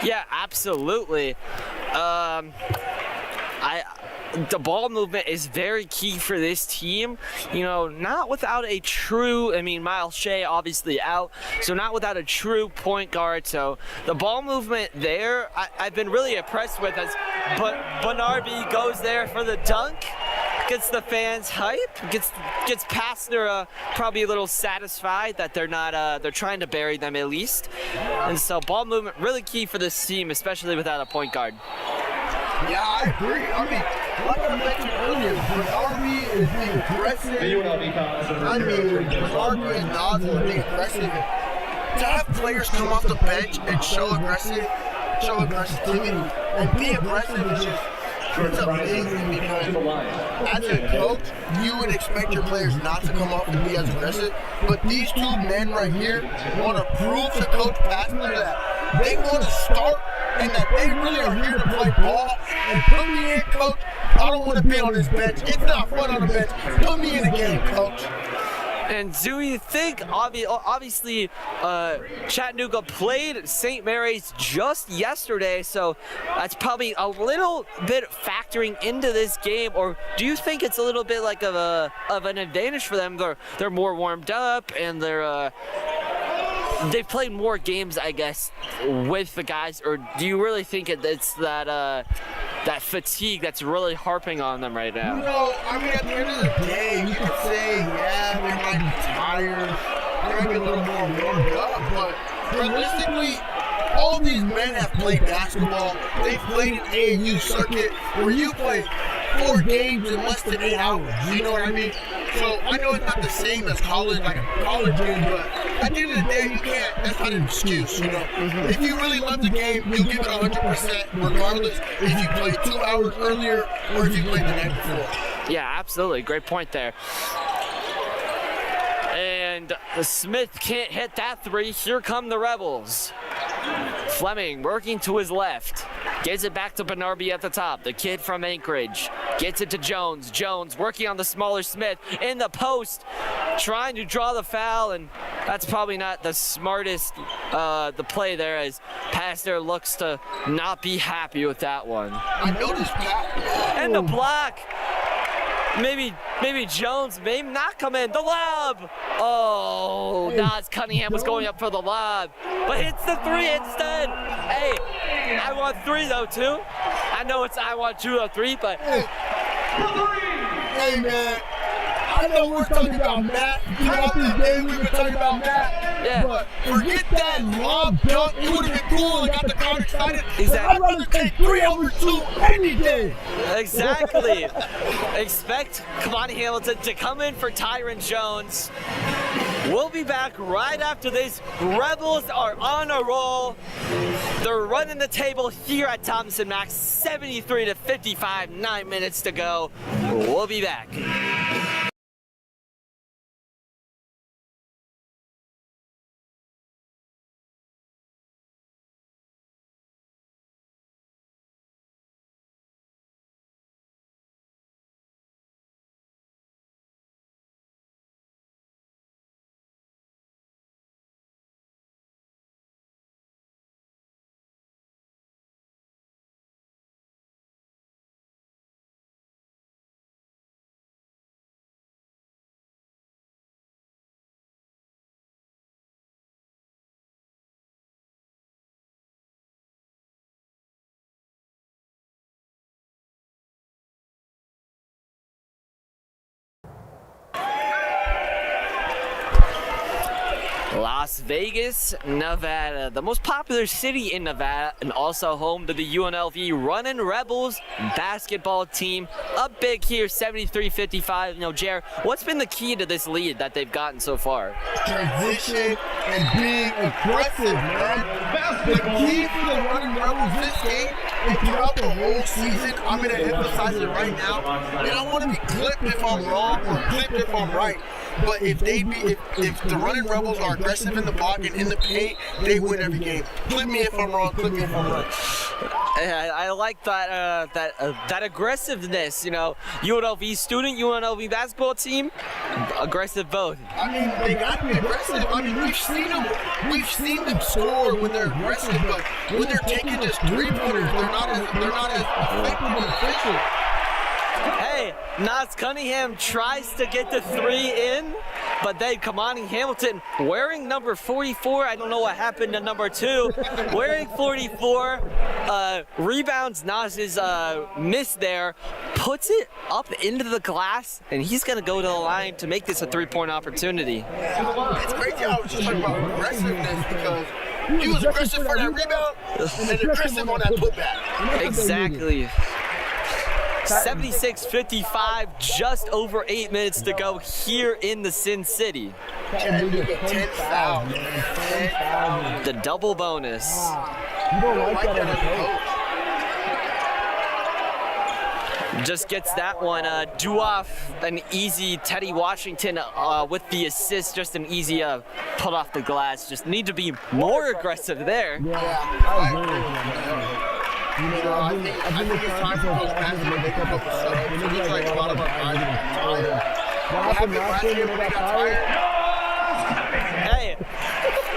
B: Yeah, absolutely. The ball movement is very key for this team. You know, not without a true, Miles Shea obviously out, so not without a true point guard. So the ball movement there, I've been really impressed with us. But Benarby goes there for the dunk, gets the fans hype, gets Pastner probably a little satisfied that they're not, they're trying to bury them at least. And so ball movement really key for this team, especially without a point guard.
C: Yeah, I agree. Like I mentioned earlier, Benarby is being aggressive. Benarby and Nas are being aggressive. To have players come off the bench and show aggressivity and be aggressive is just, it's amazing, because as a coach, you would expect your players not to come off and be as aggressive. But these two men right here want to prove to Coach Pastner that they want to start and that they really are here to play ball. And put me in, Coach. I don't want to be on this bench. It's not fun on the bench. Put me in the game, Coach.
B: And do you think, obviously, Chattanooga played St. Mary's just yesterday, so that's probably a little bit factoring into this game, or do you think it's a little bit like of an advantage for them? They're more warmed up, and they've played more games, I guess, with the guys, or do you really think it's that fatigue that's really harping on them right now?
C: At the end of the day, you could say, yeah, they might be tired, they might be a little more warmed up, but realistically, all these men have played basketball. They've played an AAU circuit where you play 4 games in less than 8 hours. You know what I mean? So I know it's not the same as college, like a college game, but at the end of the day, you can't. That's not an excuse, you know. If you really love the game, you'll give it 100%, regardless if you played 2 hours earlier or if you played the night before.
B: Yeah, absolutely. Great point there. And Smith can't hit that three. Here come the Rebels. Fleming working to his left. Gets it back to Benarby at the top. The kid from Anchorage. Gets it to Jones. Jones working on the smaller Smith in the post. Trying to draw the foul, and that's probably not the smartest the play there, as Pastner looks to not be happy with that one.
C: I noticed that.
B: And the block. Maybe Jones may not come in. The lob. Oh, Nas Cunningham was going up for the lob, but hits the three instead. Hey, I want 3 though too. I know it's I want 2 or 3, but
C: hey man, I know we're talking about Matt. Throughout this game, we've been talking about Matt.
B: Yeah.
C: But forget that lob dunk. It would have been cool and got the crowd excited.
B: Exactly.
C: I'd rather take 3 over 2 any day.
B: Exactly. Expect Kamani Hamilton to come in for Tyron Jones. We'll be back right after this. Rebels are on a roll. They're running the table here at Thompson Max, 73-55, 9 minutes to go. We'll be back. Las Vegas, Nevada, the most popular city in Nevada, and also home to the UNLV Runnin Rebels basketball team. Up big here, 73-55. You know, Jer, what's been the key to this lead that they've gotten so far?
C: Transition and being aggressive, man. The key for the Runnin Rebels this game And throughout the whole season, I'm going to emphasize it right now. And I want to be clipped if I'm wrong or clipped if I'm right. But if the Runnin Rebels are aggressive in the block and in the paint, they win every game. Clip me if I'm wrong. Clip me if I'm right.
B: I like that aggressive-ness, you know. UNLV student, UNLV basketball team, aggressive both.
C: I mean, they gotta be aggressive. I mean, we've seen them score when they're aggressive, but when they're taking just three-pointers, they're not as effective and efficient.
B: Hey, Nas Cunningham tries to get the three in, but then Kamani Hamilton, wearing number 44, I don't know what happened to number 2, wearing 44, rebounds Nas's miss there, puts it up into the glass, and he's going to go to the line to make this a three-point opportunity.
C: Yeah, it's crazy how I was just talking about aggressiveness because he was aggressive for that rebound and aggressive on that putback.
B: Exactly. 76-55, just over 8 minutes to go here in the Sin City.
C: Chattanooga 10 fouls.
B: The double bonus.
D: You don't like that as a coach.
B: Just gets that one. Do off an easy Teddy Washington with the assist. Just an easy put off the glass. Just need to be more aggressive there.
D: Yeah, I agree with you.
C: You know, I think it's time for those guys to make a couple subs. It looks like a lot of our guys are tired. What happened last year when they got tired?
B: Hey,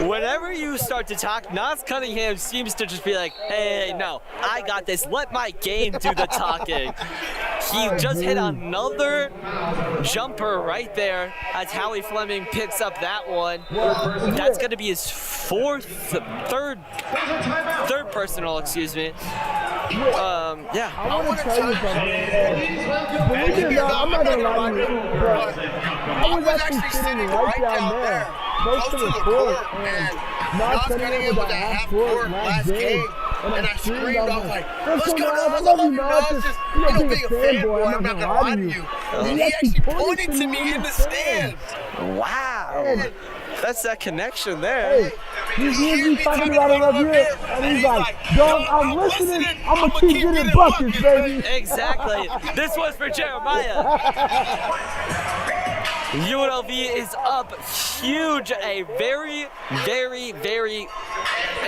B: whenever you start to talk, Nas Cunningham seems to just be like, hey, no, I got this. Let my game do the talking. He just hit another jumper right there as Howie Fleming picks up that one. That's going to be his third personal, excuse me. Yeah.
D: I want to tell you something. Believe it or not, I'm not going to lie to you, but I was actually sitting right down there, close to the court, and Nas Cunningham was at half court last game. And I screamed, I was like, let's go, Nas, I love you, Nas. Just, you know, being a fanboy, I'm not gonna lie to you. And he actually pointed to me in the stands.
B: Wow. That's that connection there.
D: Hey, he's talking about it up here, and he's like, dog, I'm listening, I'm gonna keep getting buckets, baby.
B: Exactly. This one's for Jeremiah. UNLV is up huge, a very, very, very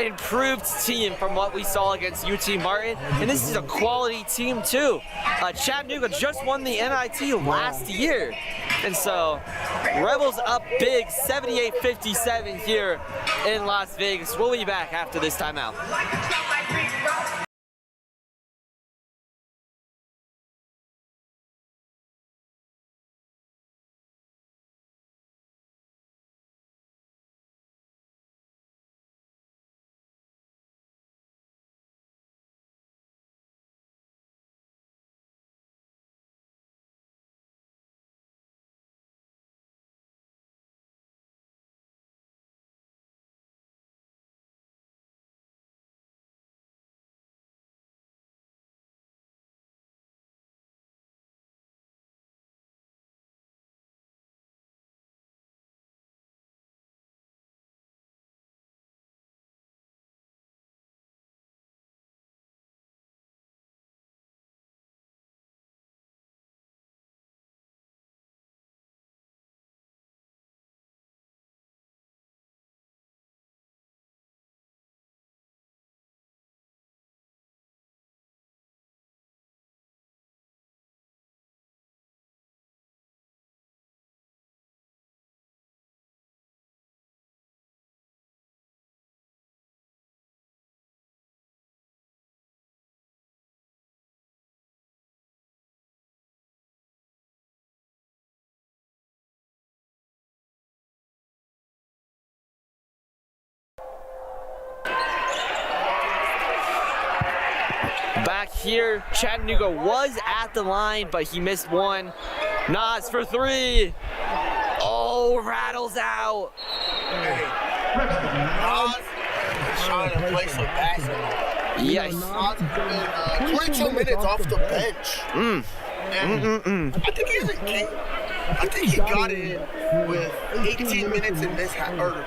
B: improved team from what we saw against UT Martin, and this is a quality team too. Chattanooga just won the NIT last year, and so Rebels up big, 78-57 here in Las Vegas. We'll be back after this timeout. Back here, Chattanooga was at the line, but he missed one. Nas for three. Oh, rattles out.
C: Nas is trying to play some basketball.
B: Yes.
C: Nas has been 22 minutes off the bench. And I think he has a game. I think he got in with 18 minutes in this half, or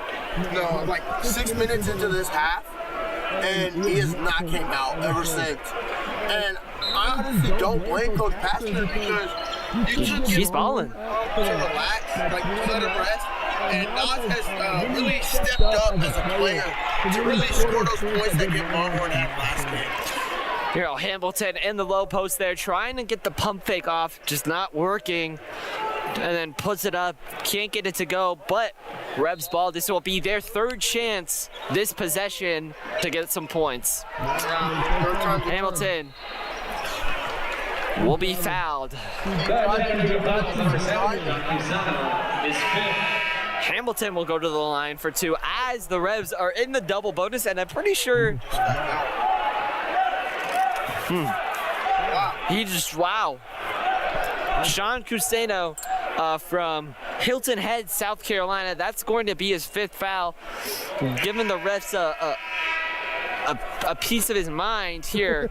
C: no, like 6 minutes into this half. and he has not came out ever since. And I honestly don't blame Coach Pastner because you should
B: He's balling.
C: To relax, like let him rest. And Nas has really stepped up as a player to really score those points that get Longhorn had last game.
B: You know, Hamilton in the low post there, trying to get the pump fake off, just not working. And then puts it up, can't get it to go, but Rebs ball. This will be their third chance this possession to get some points. Hamilton will be fouled. Hamilton will go to the line for 2 as the Rebs are in the double bonus, and I'm pretty sure he just, wow. Sean Cuseno from Hilton Head, South Carolina. That's going to be his 5th foul, giving the refs a piece of his mind here.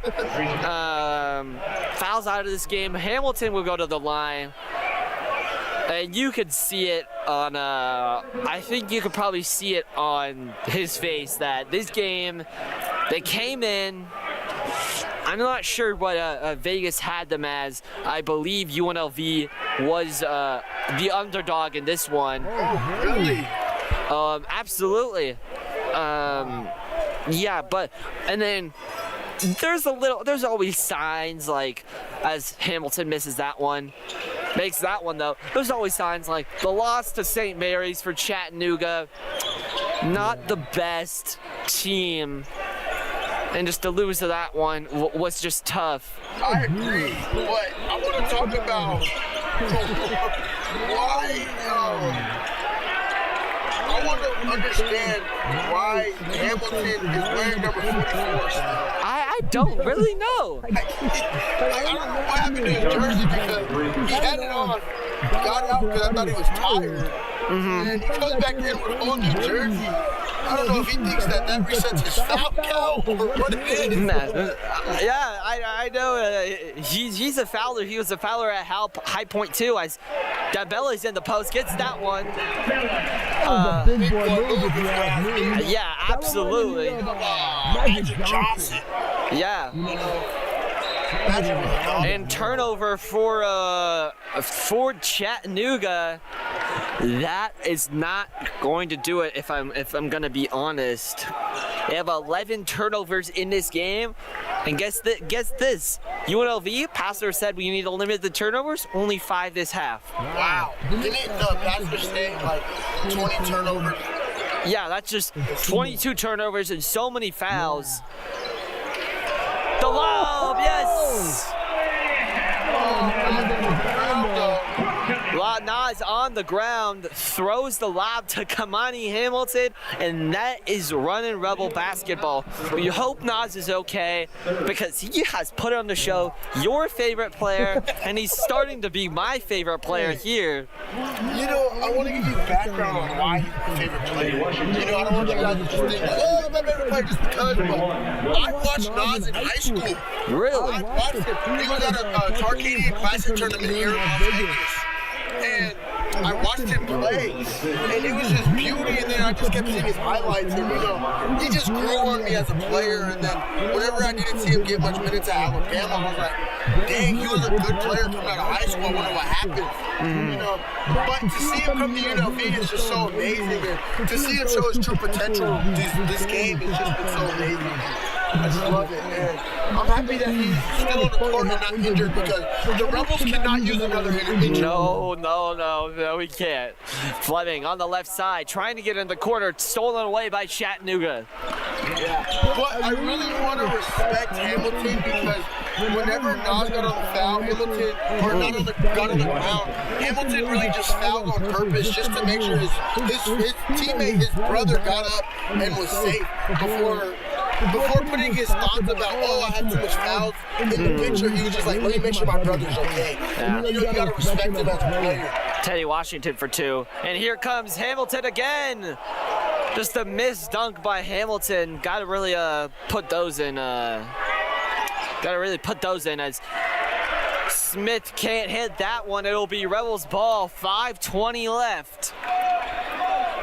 B: Fouls out of this game. Hamilton will go to the line. And you could see it on, I think you could probably see it on his face that this game, they came in. I'm not sure what Vegas had them as. I believe UNLV was the underdog in this one.
C: Oh, really?
B: Absolutely. Yeah, but, and then there's always signs like, as Hamilton misses that one, makes that one though, there's always signs like the loss to St. Mary's for Chattanooga, not the best team. And just to lose to that one was just tough.
C: I agree, but I want to talk about why. I want to understand why Hamilton is wearing number 44 still.
B: I don't really know.
C: I don't know what happened to his jersey because he had it on, got out because I thought he was tired, and he comes back in with a whole new jersey. I don't know if he thinks that resets his foul count or what it is.
B: Yeah, I know. He's a fouler. He was a fouler at High Point too. As Dabella's in the post, gets that one.
D: Big boy move if you ask me.
B: Yeah, absolutely.
C: Magic Johnson.
B: Yeah. And turnover for Chattanooga. That is not going to do it if I'm gonna be honest. They have 11 turnovers in this game, and guess this. UNLV, Pastor said we need to limit the turnovers, only 5 this half.
C: Wow. Didn't the Pastor say like 20 turnovers?
B: Yeah, that's just 22 turnovers and so many fouls. The lob, yes! Nas on the ground, throws the lob to Kamani Hamilton, and that is Runnin' Rebel basketball. We hope Nas is okay because he has put on the show your favorite player, and he's starting to be my favorite player here.
C: You know, I want to give you background on why he's my favorite player. You know, I don't want you guys to just think, oh, my favorite player just because, but I watched Nas in high school.
B: Really?
C: I watched him. He was at a Tarkanian Classic tournament here in Las Vegas. And I watched him play, and it was just beauty, and then I just kept seeing his highlights, and you know, he just grew on me as a player, and then whenever I didn't see him get much minutes at Alabama, I was like, dang, he was a good player coming out of high school, I wonder what happened, you know, but to see him come to UNLV is just so amazing, and to see him show his true potential this game has just been so amazing. I just love it, man. I'm happy that he's still on the court and not injured because the Rebels cannot use another injury.
B: No, we can't. Fleming on the left side, trying to get in the corner, stolen away by Chattanooga.
C: Yeah, but I really want to respect Hamilton because whenever Nas got on the foul, Hamilton, or not on the, got on the ground, Hamilton really just fouled on purpose just to make sure his teammate, his brother, got up and was safe before putting his thoughts about, oh, I had too much fouls in the picture. He was just like, let me make sure my brother's okay.
B: Yeah.
C: You got to respect him as a player.
B: Teddy Washington for 2. And here comes Hamilton again. Just a missed dunk by Hamilton. Got to really put those in. As Smith can't hit that one. It'll be Rebels ball. 5:20 left.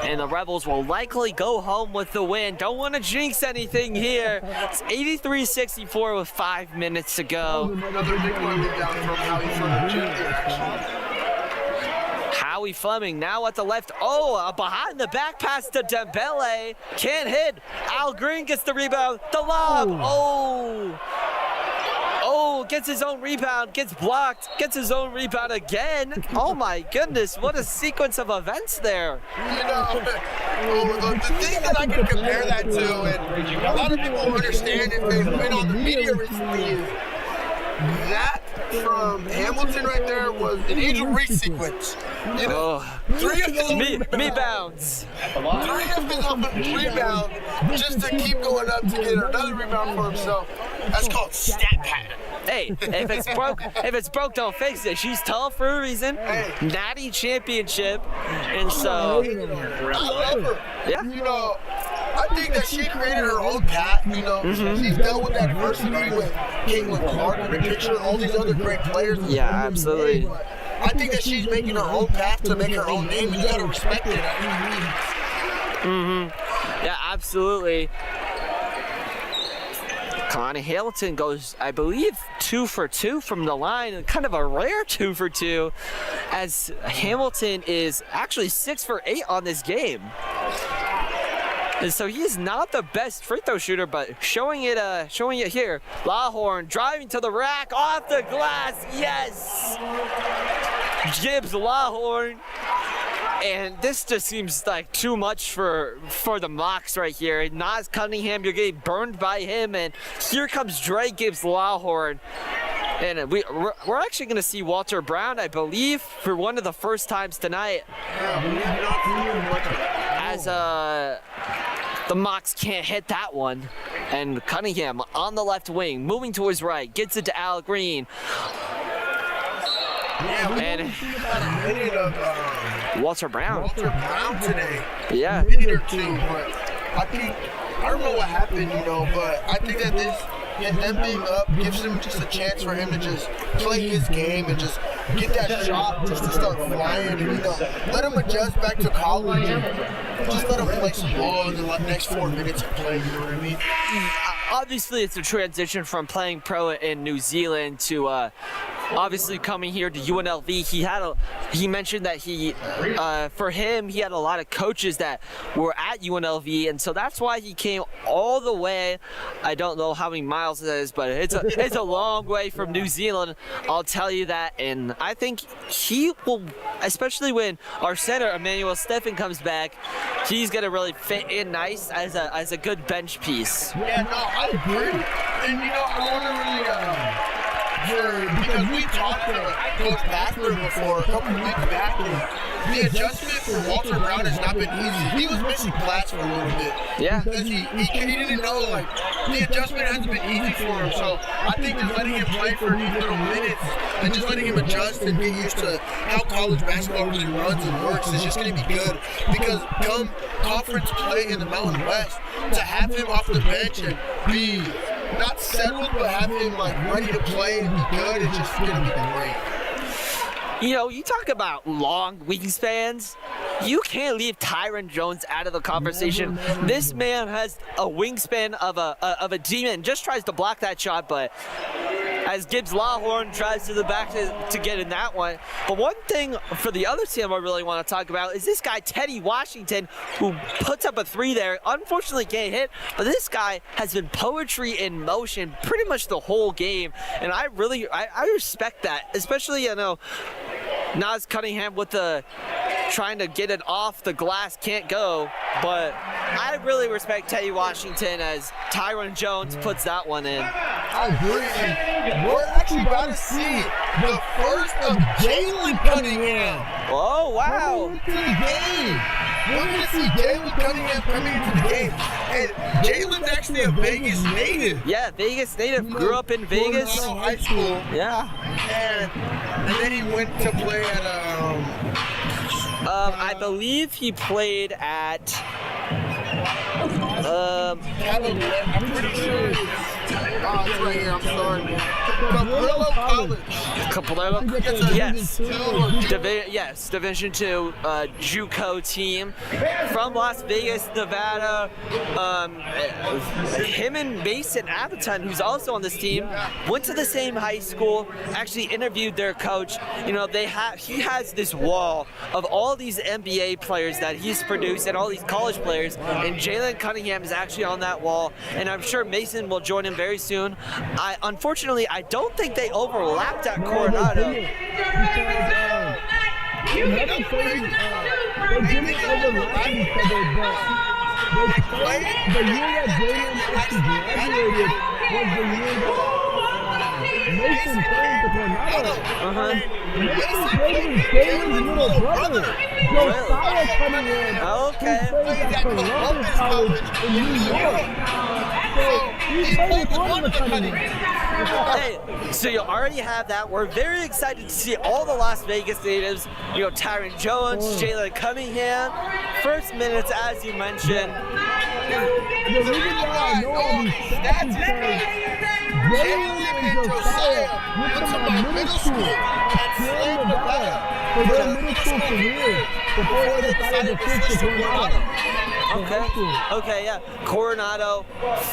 B: and the Rebels will likely go home with the win. Don't want to jinx anything here. It's 83-64 with 5 minutes to go.
C: Another big one down from Howie Fleming Jr.
B: Howie Fleming now at the left. Oh, a behind the back pass to Dembele. Can't hit. Al Green gets the rebound. The lob. Oh, gets his own rebound, gets blocked, gets his own rebound again. Oh my goodness, what a sequence of events there.
C: You know, the thing that I can compare that to, and a lot of people understand if they've been on the media recently, is that from Hamilton right there was an Angel Reese sequence. You know, 3 of his
B: rebounds.
C: 3 of his own rebound just to keep going up to get another rebound for himself. That's called stat pattern.
B: Hey, if it's broke, don't fix it. She's tall for a reason.
C: Hey.
B: Natty championship, and so
C: I love her.
B: Yeah.
C: You know, I think that she created her own path. You know, she's dealt with adversity with Caitlin Clark and picture all these other great players.
B: Yeah, absolutely.
C: I think that she's making her own path to make her own name, and you gotta respect it.
B: Yeah, absolutely. Connie Hamilton goes, I believe, 2 for 2 from the line, and kind of a rare 2 for 2, as Hamilton is actually 6 for 8 on this game. And so he's not the best free throw shooter, but showing it here. Lawhorn driving to the rack, off the glass, yes! Gibbs Lawhorn. And this just seems like too much for the Mocs right here. Nas Cunningham, you're getting burned by him, and here comes Dre Gibbs Lawhorn. And we're actually going to see Walter Brown, I believe, for one of the first times tonight. As the Mocs can't hit that one. And Cunningham on the left wing, moving to his right, gets it to Al Green.
C: Yeah, we
B: And
C: only seen about a minute of
B: Walter Brown
C: today.
B: Yeah.
C: A minute or two, but I don't know what happened, you know, but I think that them being up gives him just a chance for him to just play his game and just get that shot just to start flying and, you know, let him adjust back to college and just let him play some ball in the next 4 minutes of play, you know what I mean?
B: Obviously, it's a transition from playing pro in New Zealand to obviously coming here to UNLV. He mentioned that for him, he had a lot of coaches that were at UNLV, and so that's why he came all the way. I don't know how many miles it is, but it's a long way from New Zealand, I'll tell you that. And I think he will, especially when our center Emmanuel Steffen comes back, he's gonna really fit in nice as a good bench piece.
C: Yeah, no, I agree. And you know, I want to really because we talked to Coach Baxter before a couple of weeks back, and the adjustment for Walter Brown has not been easy. He was missing class for a little bit.
B: Yeah.
C: Because he didn't know, like, the adjustment hasn't been easy for him. So I think just letting him play for these little minutes and just letting him adjust and get used to how college basketball really runs and works is just going to be good. Because come conference play in the Mountain West, to have him off the bench and be not settled, but have him like ready to play and be good, it's just going to be great.
B: You know, you talk about long wingspans. You can't leave Tyron Jones out of the conversation. This man has a wingspan of a demon. Just tries to block that shot, but as Gibbs Lawhorn tries to the back to get in that one. But one thing for the other team I really want to talk about is this guy Teddy Washington, who puts up a 3 there. Unfortunately can't hit, but this guy has been poetry in motion pretty much the whole game, and I respect that, especially, you know, Nas Cunningham with the trying to get it off the glass, can't go, but I really respect Teddy Washington as Tyron Jones puts that one in.
C: I agree. We're actually about to see the first of Jalen Cunningham.
B: Oh, wow.
C: To the game. We're going to see Jalen Cunningham coming into the game. And Jalen's actually a Vegas native.
B: Yeah, Vegas native. Grew up in Vegas.
C: High school.
B: Yeah.
C: And then he went to play at
B: I believe he played at
C: I'm pretty sure it's right here. I'm sorry, man. Cabrillo College.
B: Cabrillo, yes. Yes, Division II JUCO team from Las Vegas, Nevada. Him and Mason Abaton, who's also on this team, went to the same high school. Actually interviewed their coach. You know, he has this wall of all these NBA players that he's produced and all these college players, and Jalen Cunningham is actually on that wall, and I'm sure Mason will join him very soon. Unfortunately, I don't think they overlapped at Coronado.
D: They didn't overlap each other, but the year that Jalen actually graduated was the year that Mason came to Coronado. Mason played with Jalen's little brother, Josiah Cunningham, who played at Columbus College in New York. So he played with one of the Cunninghams.
B: Hey, so you already have that. We're very excited to see all the Las Vegas natives. You know, Tyron Jones, Jalen Cunningham. First minutes, as you mentioned.
D: The reason why I know all these stats is because Jalen and Josiah went to my middle school at Slam, Nevada for their middle school career before they decided to switch to Coronado.
B: Okay, yeah. Coronado,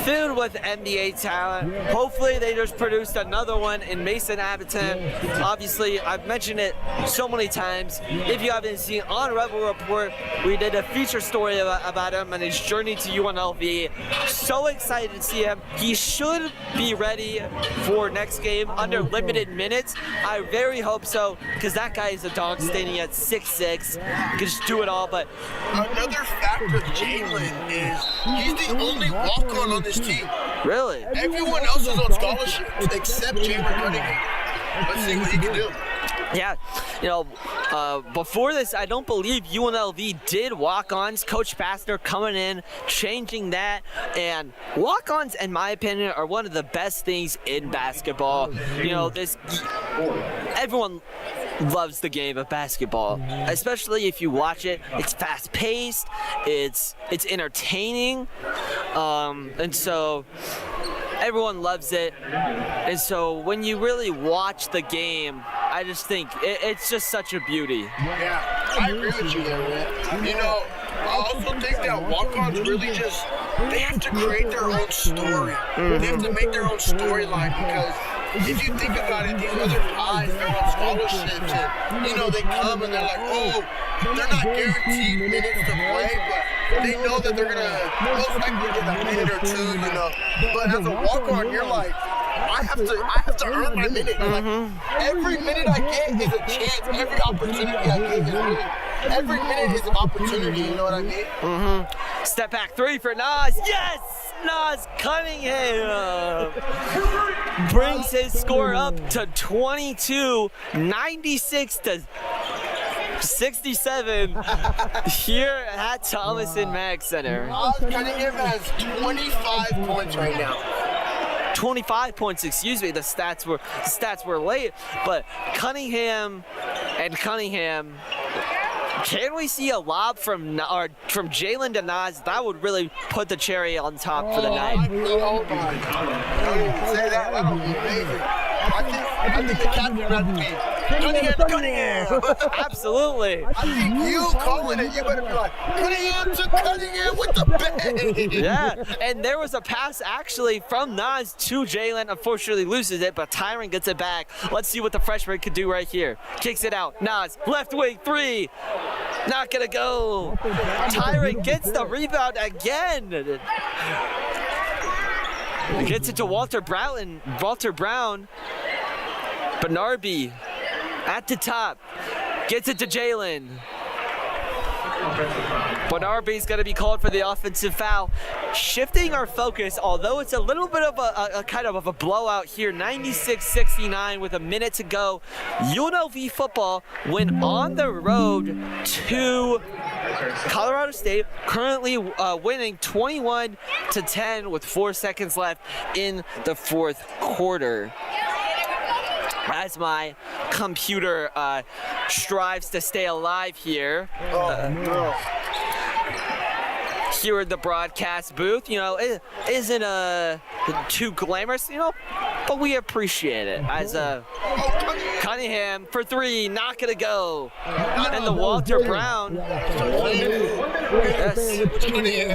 B: filled with NBA talent. Hopefully they just produced another one in Mason Abaton. Obviously, I've mentioned it so many times. If you haven't seen on Rebel Report, we did a feature story about him and his journey to UNLV. So excited to see him. He should be ready for next game under limited minutes. I very hope so, because that guy is a dog standing at 6'6". Can just do it all, but
C: another factor Jalen is he's the only walk-on on this team.
B: Really?
C: Everyone else is on scholarship except Jalen Cunningham. Let's see what he can do.
B: Yeah, you know, before this, I don't believe UNLV did walk-ons. Coach Pastner coming in, changing that, and walk-ons, in my opinion, are one of the best things in basketball. You know, everyone loves the game of basketball, especially if you watch it. It's fast-paced, it's entertaining, and so everyone loves it. And so when you really watch the game, I just think it's just such a beauty.
C: Yeah, I agree with you there, man. You know, I also think that walk-ons really just, they have to create their own story. They have to make their own storyline, because if you think about it, these other guys, they're on scholarships, and, you know, they come and they're like, oh, they're not guaranteed minutes to play, but they know that they're going to most likely get a minute or two, you know. But as a walk-on, you're like, I have to earn my minute. Like, every minute I get is a chance. Every opportunity I get is really, every minute is an opportunity, you know what I mean?
B: Step back three for Nas. Yes! Nas Cunningham brings his score up to 22, 96 to 67 here at Thomas and Mack Center.
C: Nas Cunningham has 25 points right now.
B: 25 points, excuse me. The stats were late, but Cunningham. Can we see a lob from Jalen to Nas? That would really put the cherry on top for the night.
C: Oh my God. Say that. That would be amazing. I think the captain rather be Cunningham.
B: Absolutely.
C: I think you calling it, you better be like, Cunningham with the bang.
B: Yeah, and there was a pass actually from Nas to Jalen. Unfortunately loses it, but Tyron gets it back. Let's see what the freshman could do right here. Kicks it out. Nas, left wing three. Not gonna go. Tyron gets the rebound again. Gets it to Walter Brown. Bernarby at the top. Gets it to Jalen. Bernarby's going to be called for the offensive foul. Shifting our focus, although it's a little bit of a kind of a blowout here, 96-69 with a minute to go. UNLV football went on the road to Colorado State, currently winning 21-10 with 4 seconds left in the fourth quarter. As my computer strives to stay alive here. here in the broadcast booth. You know, it isn't too glamorous, you know, but we appreciate it. As Cunningham for three, not gonna go. And the Walter Brown. Yes.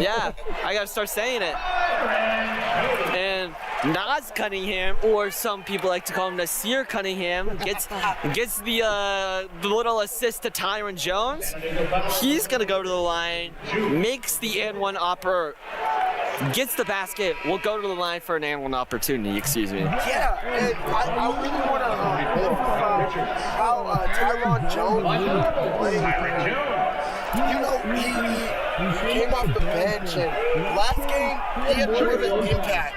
B: Yeah, I gotta start saying it. And Nas Cunningham, or some people like to call him Nasir Cunningham, gets the little assist to Tyron Jones. He's gonna go to the line, makes the and one upper, gets the basket, will go to the line for an and one opportunity, excuse me.
C: Yeah, and I really want to how Tyron Jones played. You know, he came off the bench, and last game he had more of an impact.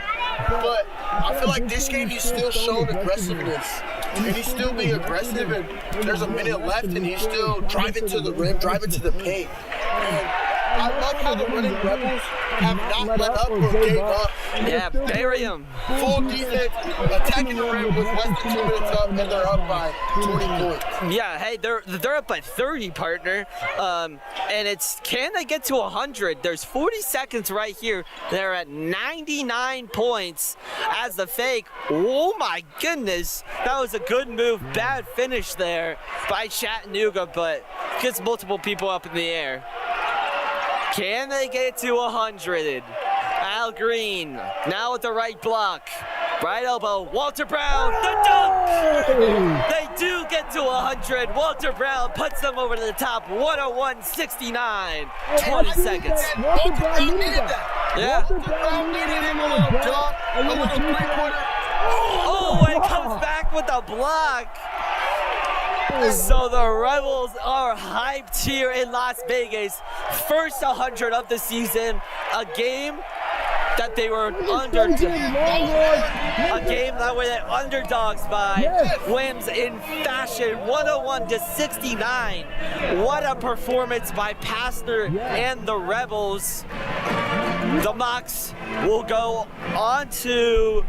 C: But I feel like this game he's still showing aggressiveness. And he's still being aggressive, and there's a minute left, and he's still driving to the rim, driving to the paint. And I love how the Runnin Rebels have not let up or gave up.
B: Yeah, bury him.
C: Full defense, attacking the rim with less than 2 minutes up, and they're up by 20 points.
B: Yeah, hey, they're up by 30, partner. And it's, can they get to 100? There's 40 seconds right here. They're at 99 points as the fake. Oh my goodness, that was a good move. Bad finish there by Chattanooga, but gets multiple people up in the air. Can they get to 100? Al Green, now with the right block. Right elbow, Walter Brown, the dunk! They do get to 100. Walter Brown puts them over to the top, 101-69. 20 seconds.
C: Walter Brown needed that.
B: Yeah.
C: Walter Brown needed him a little dunk, a little three-pointer.
B: Oh, and comes back with a block. So the Rebels are hyped here in Las Vegas. First 100 of the season. A game that they were underdogs by wins in fashion, 101-69. What a performance by Pastner and the Rebels. The Mocs will go on to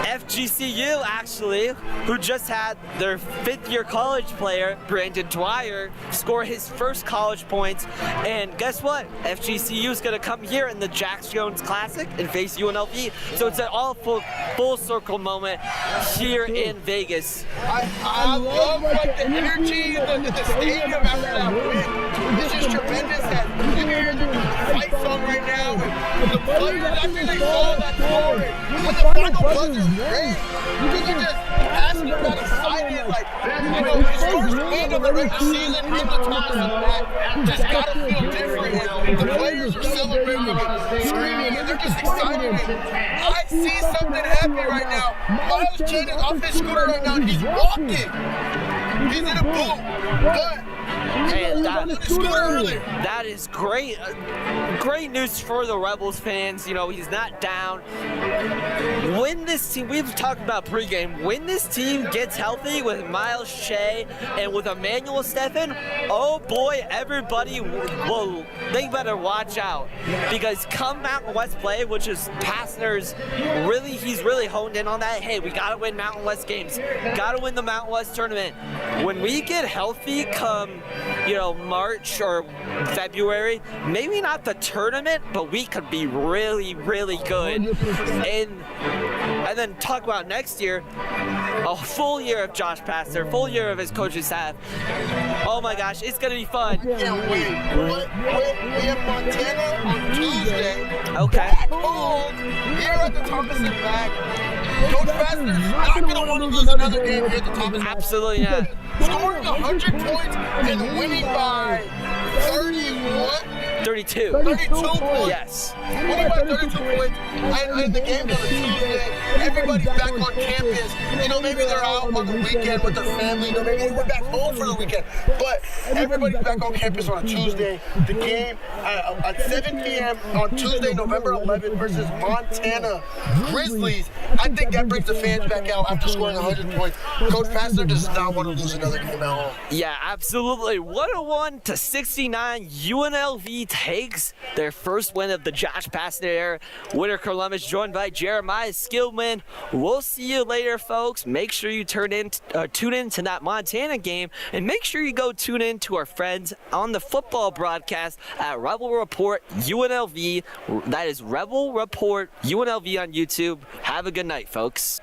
B: FGCU, actually, who just had their fifth-year college player, Brandon Dwyer, score his first college points. And guess what? FGCU is going to come here in the Jack Jones Classic and face UNLV. So it's an all full circle moment here in Vegas.
C: I love like the energy in the stadium after that win. It's just tremendous. You hear the fight song right now. And the players, after they saw that score, when the final buzzer rang, you could just ask me about excited. Like, you know, his first win of the regular season in the Thomas and Matt just gotta feel different. And the players are celebrating and screaming, and they're just excited. And I see something happy right now. Miles Jennings off his scooter right now, and he's walking. He's in a boot. But
B: and that is great. Great news for the Rebels fans. You know, he's not down. When this team, we've talked about pregame, when this team gets healthy with Miles Shea and with Emmanuel Stephan, oh boy, everybody will, they better watch out. Because come Mountain West play, which is Pastner's really, he's really honed in on that. Hey, we gotta win Mountain West games. Gotta win the Mountain West tournament. When we get healthy come, you know, March or February, maybe not the tournament, but we could be really, really good. And then talk about next year, a full year of Josh Pastner, full year of his coaching staff. Oh my gosh, it's gonna be fun.
C: Can't wait. We have Montana on Tuesday.
B: Okay.
C: Back home, here at the Thomas and Mack. Coach Pastner's not gonna want to lose another game here at the Thomas.
B: Absolutely not.
C: Scoring 100 points and winning by
B: 32.
C: 32 points.
B: Yes.
C: Winning by 32 points. And the game's on a Tuesday. Everybody's back on campus. You know, maybe they're out on the weekend with their family. You know, maybe they went back home for the weekend. But everybody's back on campus on a Tuesday. The game at 7 p.m. on Tuesday, November 11th versus Montana Grizzlies. I think that brings the fans back out after scoring 100 points. Coach Pastner does not want to lose another game at home.
B: Yeah, absolutely. 101-69. UNLV takes their first win of the Josh Pastner era. Winter Columbus joined by Jeremiah Skillman, We'll see you later, folks. Make sure you tune in to that Montana game, and make sure you go tune in to our friends on the football broadcast at Rebel Report UNLV. That is Rebel Report UNLV on YouTube. Have a good night, folks.